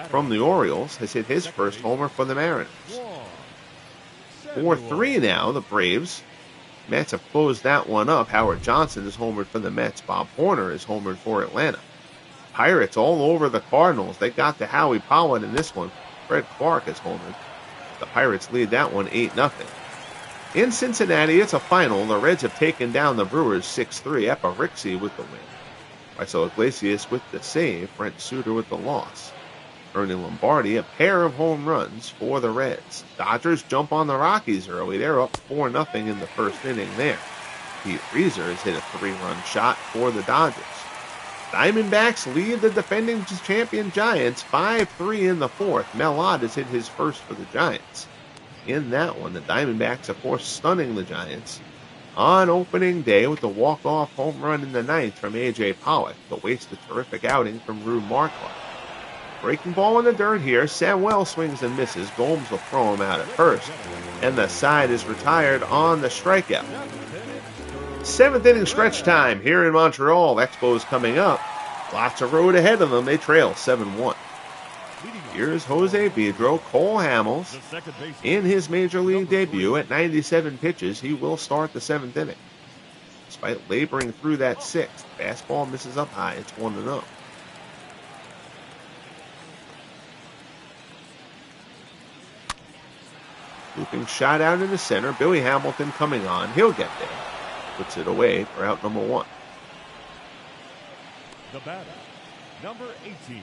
Speaker 1: from the Orioles, has hit his first homer for the Mariners. 4-3 now, the Braves. Mets have closed that one up. Howard Johnson has homered for the Mets. Bob Horner has homered for Atlanta. Pirates all over the Cardinals. They got to Howie Pollitt in this one. Fred Clark has homered. The Pirates lead that one 8-0. In Cincinnati, it's a final. The Reds have taken down the Brewers 6-3. Epirixie with the win. Raisel Iglesias with the save. Brent Suter with the loss. Ernie Lombardi, a pair of home runs for the Reds. Dodgers jump on the Rockies early. They're up 4-0 in the first inning there. Pete Reiser has hit a 3-run shot for the Dodgers. Diamondbacks lead the defending champion Giants 5-3 in the fourth. Mel Ott has hit his first for the Giants. In that one, the Diamondbacks, of course, stunning the Giants on opening day with the walk-off home run in the 9th from A.J. Pollock, but waste a terrific outing from Rube Marquardt. Breaking ball in the dirt here. Samuel swings and misses. Gomes will throw him out at first. And the side is retired on the strikeout. 7th inning stretch time here in Montreal. Expos coming up. Lots of road ahead of them. They trail 7-1. Here's Jose Vidro. Cole Hamels in his major league debut at 97 pitches. He will start the 7th inning. Despite laboring through that 6th, fastball misses up high. It's 1-0. Looping shot out in the center. Billy Hamilton coming on. He'll get there. Puts it away for out number 1.
Speaker 2: The batter, number 18.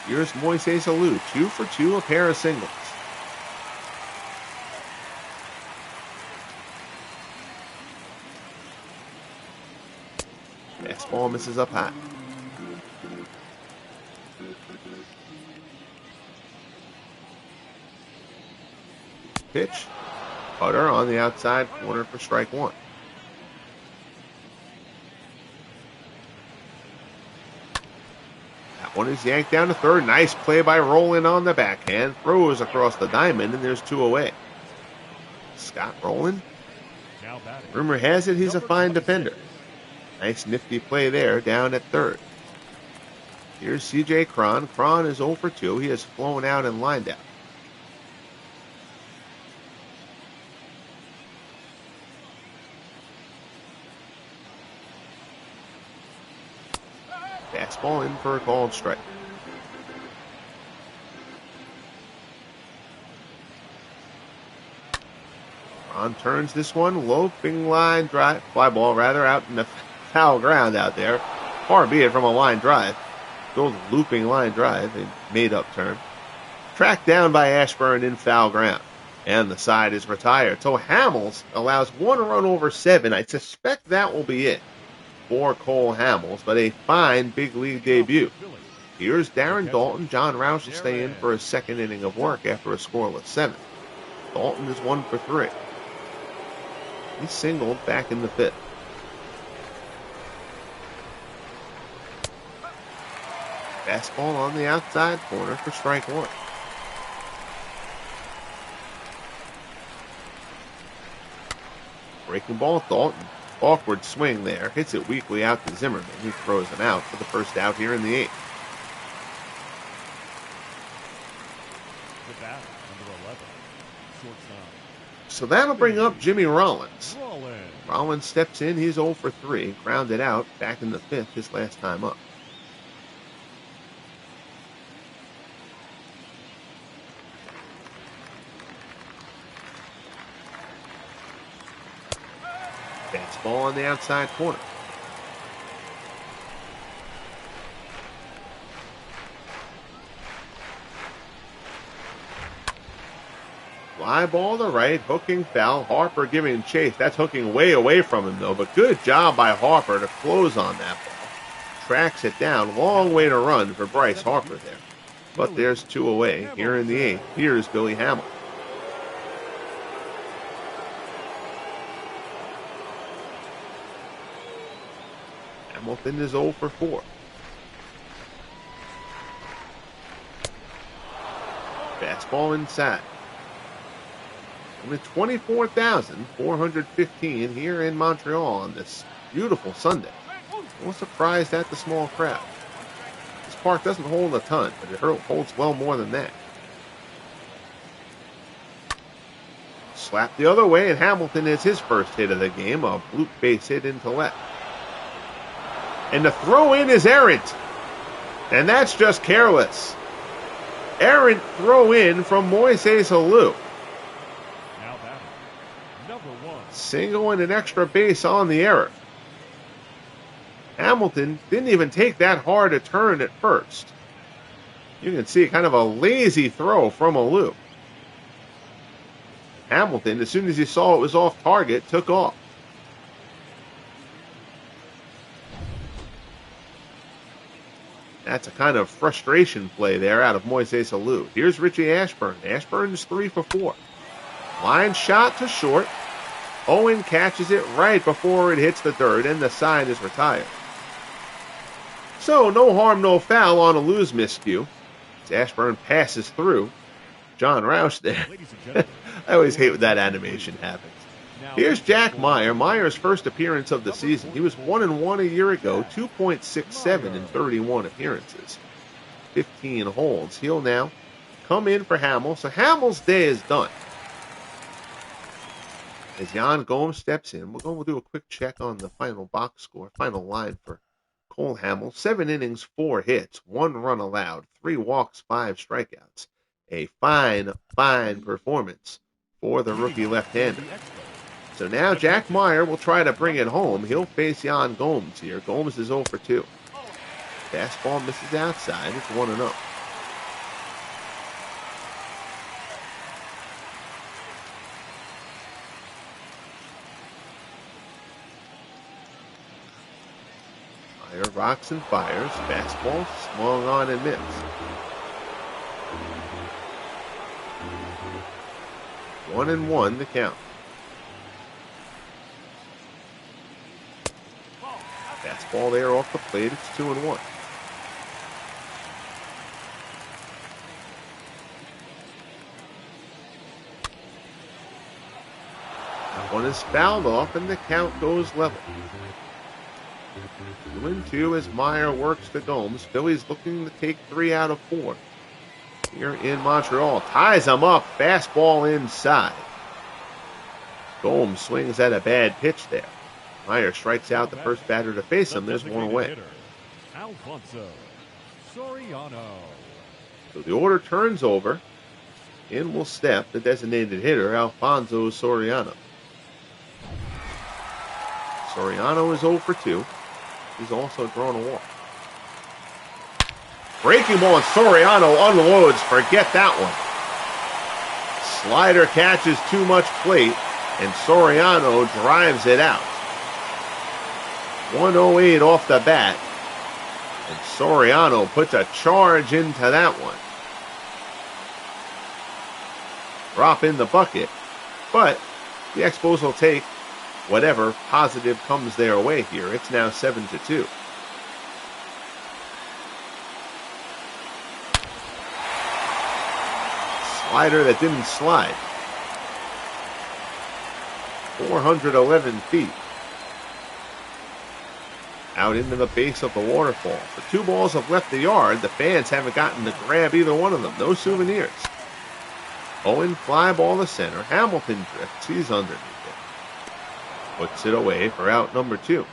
Speaker 1: Here's Moises Alou. 2 for 2, a pair of singles. Fastball misses up high. pitch. Cutter on the outside corner for strike one. That one is yanked down to third. Nice play by Rolen on the backhand. Throws across the diamond, and there's two away. Scott Rolen. Rumor has it he's a fine defender. Nice nifty play there down at third. Here's C.J. Cron. Cron is 0 for 2. He has flown out and lined out. Fastball in for a called strike. Cron turns this one. Loping line drive. Fly ball rather out in the foul ground out there. Far be it from a line drive. Goes looping line drive, a made-up term. Tracked down by Ashburn in foul ground. And the side is retired. So Hamels allows 1 run over 7. I suspect that will be it for Cole Hamels, but a fine big league debut. Here's Darren Daulton. John Roush will stay in for his second inning of work after a scoreless 7th. Daulton is 1 for 3. He singled back in the 5th. Fastball on the outside corner for strike one. Breaking ball, Daulton. Awkward swing there. Hits it weakly out to Zimmerman. He throws him out for the first out here in the 8th. So that'll bring up Jimmy Rollins. Rollins steps in. He's 0 for 3. Grounded out back in the 5th his last time up. Fastball on the outside corner. Fly ball to right, hooking foul. Harper giving chase. That's hooking way away from him, though. But good job by Harper to close on that ball. Tracks it down. Long way to run for Bryce Harper there. But there's 2 away here in the 8th. Here's Billy Hamilton. Hamilton is 0 for 4. Fastball inside. Only 24,415 here in Montreal on this beautiful Sunday. No surprised at the small crowd. This park doesn't hold a ton, but it holds well more than that. Slap the other way, and Hamilton is his first hit of the game, a bloop base hit into left. And the throw in is errant. And that's just careless. Errant throw in from Moises Alou. Single and an extra base on the error. Hamilton didn't even take that hard a turn at first. You can see kind of a lazy throw from Alou. Hamilton, as soon as he saw it was off target, took off. That's a kind of frustration play there out of Moises Alou. Here's Richie Ashburn. Ashburn is 3 for 4. Line shot to short. Owen catches it right before it hits the dirt, and the side is retired. So, no harm, no foul on Alou's miscue. As Ashburn passes through John Roush there. I always hate when that animation happens. Here's Jack Meyer. Meyer's first appearance of the season. He was 1-1 a year ago, 2.67 in 31 appearances. 15 holds. He'll now come in for Hamels. So Hamels' day is done. As Yan Gomes steps in, we'll do a quick check on the final box score, final line for Cole Hamels. 7 innings, 4 hits, 1 run allowed, 3 walks, 5 strikeouts. A fine, fine performance for the rookie left-hander. So now Jack Meyer will try to bring it home. He'll face Yan Gomes here. Gomes is 0 for 2. Fastball misses outside. It's 1-0. Meyer rocks and fires. Fastball swung on and missed. 1-1 the count. Fastball there off the plate. It's 2-1. That one is fouled off, and the count goes level. 2-2 as Meyer works the Gomes. Phillies looking to take 3 out of 4. Here in Montreal. Ties them up. Fastball inside. Gomes swings at a bad pitch there. Meyer strikes out the first batter to face him. There's one away.
Speaker 2: Alfonso Soriano.
Speaker 1: So the order turns over. In will step the designated hitter, Alfonso Soriano. Soriano is 0 for 2. He's also drawn a walk. Breaking ball, and Soriano unloads. Forget that one. Slider catches too much plate, and Soriano drives it out. 108 off the bat, and Soriano puts a charge into that one. Drop in the bucket, but the Expos will take whatever positive comes their way here. It's now 7-2. Slider that didn't slide. 411 feet. Out into the base of the waterfall. The 2 balls have left the yard. The fans haven't gotten to grab either one of them. No souvenirs. Owen fly ball to center. Hamilton drifts. He's underneath it. Puts it away for out number 2.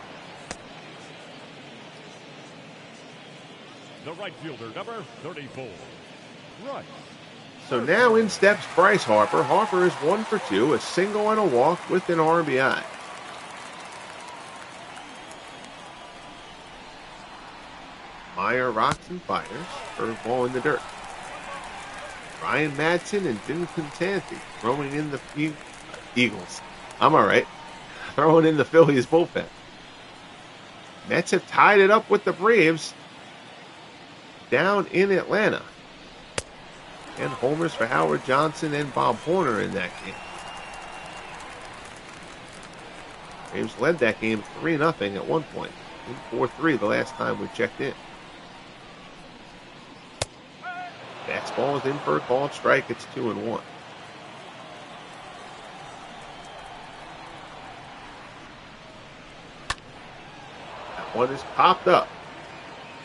Speaker 2: The right fielder, number 34. Right.
Speaker 1: So now in steps Bryce Harper. Harper is 1 for 2, a single and a walk with an RBI. Meyer rocks and fires. Curveball in the dirt. Ryan Madsen and Jim Contanti throwing in the Eagles. I'm all right. Throwing in the Phillies bullpen. Mets have tied it up with the Braves down in Atlanta. And homers for Howard Johnson and Bob Horner in that game. Braves led that game 3-0 at one point. 4-3 the last time we checked in. Fastball is in for a called strike. It's 2-1. That one is popped up.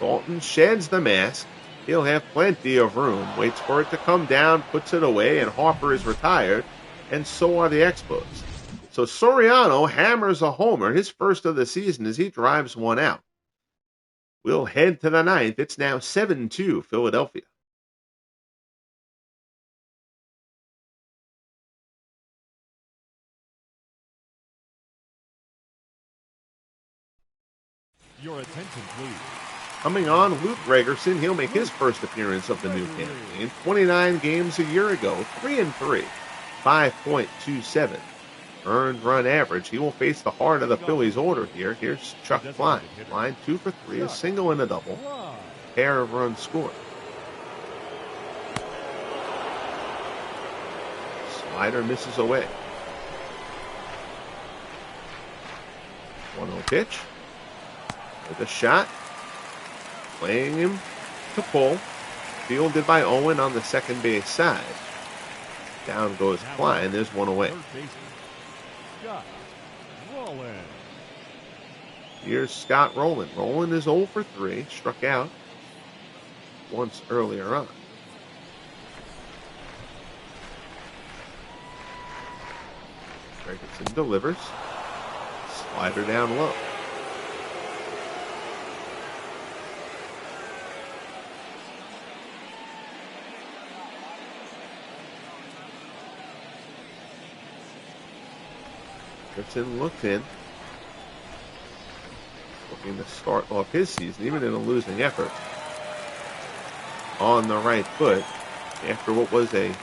Speaker 1: Dalton sheds the mask. He'll have plenty of room. Waits for it to come down, puts it away, and Harper is retired. And so are the Expos. So Soriano hammers a homer, his first of the season, as he drives one out. We'll head to the 9th. It's now 7-2 Philadelphia.
Speaker 2: Your attention, please.
Speaker 1: Coming on, Luke Gregerson. He'll make his first appearance of the new campaign. 29 games a year ago, 3-3, 5.27 earned run average. He will face the heart of the Phillies order here. Here's Chuck Klein. Klein 2 for 3, a single and a double. Pair of runs scored. Slider misses away. 1-0 pitch. With a shot. Playing him to pull. Fielded by Owen on the second base side. Down goes Klein. There's one away. Here's Scott Rowland. Rowland is 0 for 3. Struck out once earlier on. Ferguson delivers. Slider down low. Ferguson looks in. Looking to start off his season, even in a losing effort, on the right foot after what was a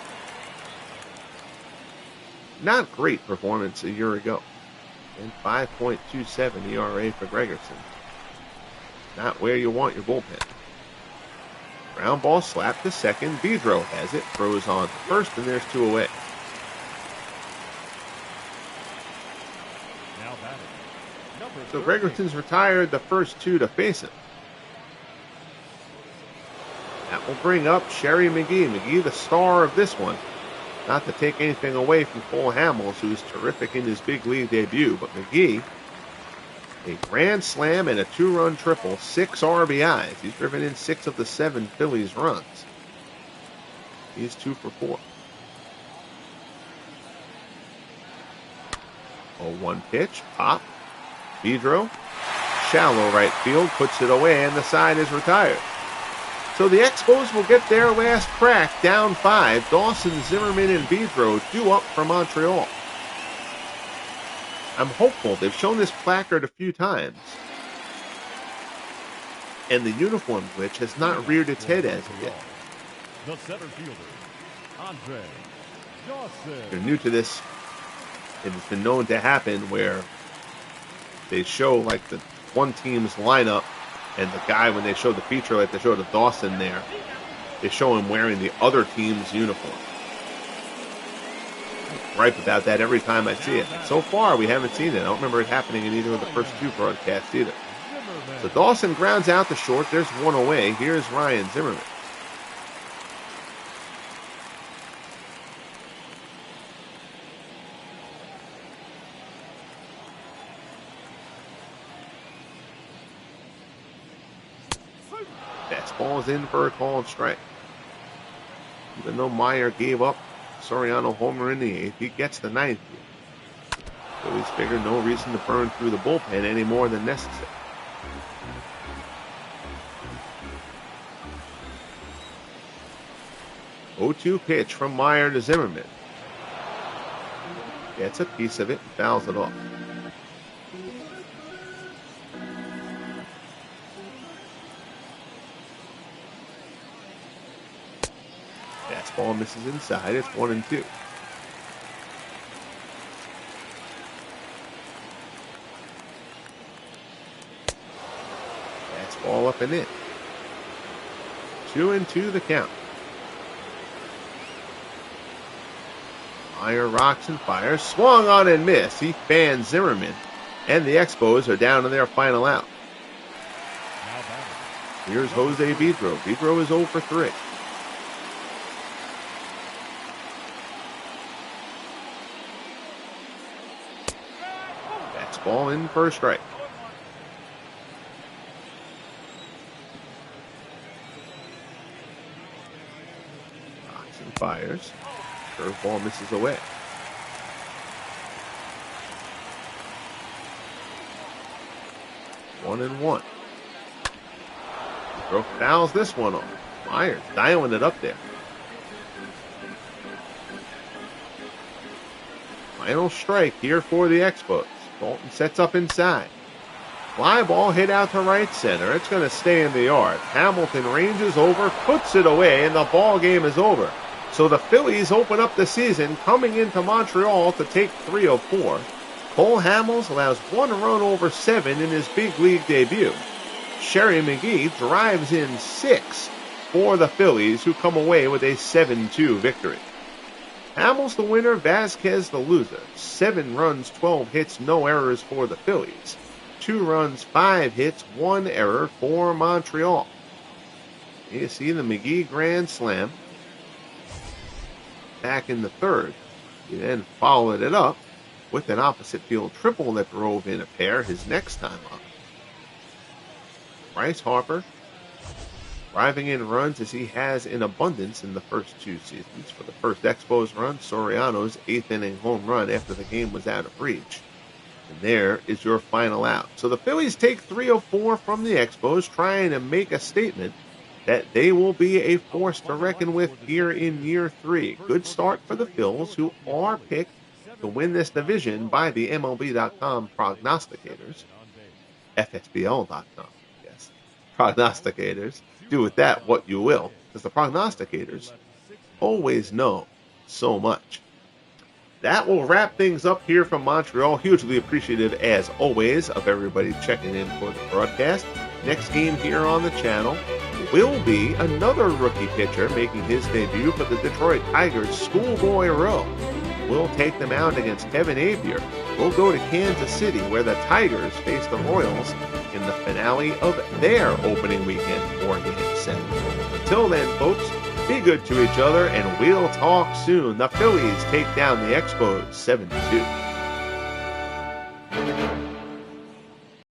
Speaker 1: not great performance a year ago. And 5.27 ERA for Gregerson. Not where you want your bullpen. Ground ball slapped to second. Vidro has it. Throws on to first, and there's 2 away.
Speaker 2: Now batting, number
Speaker 1: So
Speaker 2: 30.
Speaker 1: Gregerson's retired the first two to face him. That will bring up Sherry McGee. McGee, the star of this one. Not to take anything away from Cole Hamels, who's terrific in his big league debut, but McGee, a grand slam and a 2-run triple, 6 RBIs. He's driven in 6 of the 7 Phillies runs. He's 2 for 4. 0-1 pitch, pop. Pedro, shallow right field, puts it away, and the side is retired. So the Expos will get their last crack, down 5. Dawson, Zimmerman, and Pedro due up for Montreal. I'm hopeful. They've shown this placard a few times. And the uniform glitch has not reared its head as of yet.
Speaker 2: The center fielder, Andre Dawson.
Speaker 1: If you're new to this, it has been known to happen where they show like the one team's lineup, and the guy, when they show the feature, like they show the Dawson there, they show him wearing the other team's uniform. I gripe about that every time I see it. So far, we haven't seen it. I don't remember it happening in either of the first 2 broadcasts either. So Dawson grounds out to short. There's 1 away. Here's Ryan Zimmerman. Fastball's in for a called strike. Even though Meyer gave up Soriano homer in the 8th, he gets the 9th here. So he's figured no reason to burn through the bullpen any more than necessary. Oh, 0-2 pitch from Meyer to Zimmerman. Gets a piece of it and fouls it off. Fastball misses inside. It's 1-2. Fastball up and in. 2-2 the count. Meyer rocks and fires. Swung on and missed. He fans Zimmerman. And the Expos are down to their final out. Here's Jose Pedro. Pedro is 0 for 3. Ball in for a strike. Rocks and fires. Curveball misses away. One and one. Pedro fouls this one off. Myers dialing it up there. Final strike here for the Expos. Dalton sets up inside. Fly ball hit out to right center. It's going to stay in the yard. Hamilton ranges over, puts it away, and the ball game is over. So the Phillies open up the season coming into Montreal to take 3 of 4. Cole Hamels allows 1 run over 7 in his big league debut. Sherry McGee drives in 6 for the Phillies, who come away with a 7-2 victory. Hamels the winner, Vazquez the loser. 7 runs, 12 hits, no errors for the Phillies. 2 runs, 5 hits, 1 error for Montreal. You see the McGee grand slam back in the 3rd. He then followed it up with an opposite field triple that drove in a pair his next time up. Bryce Harper driving in runs as he has in abundance in the first 2 seasons. For the first Expos run, Soriano's 8th inning home run after the game was out of reach. And there is your final out. So the Phillies take 3 of 4 from the Expos, trying to make a statement that they will be a force to reckon with here in year 3. Good start for the Phils, who are picked to win this division by the MLB.com prognosticators. FSBL.com, yes. Prognosticators. Do with that what you will, because the prognosticators always know so much. That will wrap things up here from Montreal. Hugely appreciative, as always, of everybody checking in for the broadcast. Next game here on the channel will be another rookie pitcher making his debut for the Detroit Tigers. Schoolboy Rowe will take them out against Kevin Avier we'll go to Kansas City where the Tigers face the Royals in the finale of their opening weekend 4-game set. Until then, folks, be good to each other and we'll talk soon. The Phillies take down the Expos 7-2.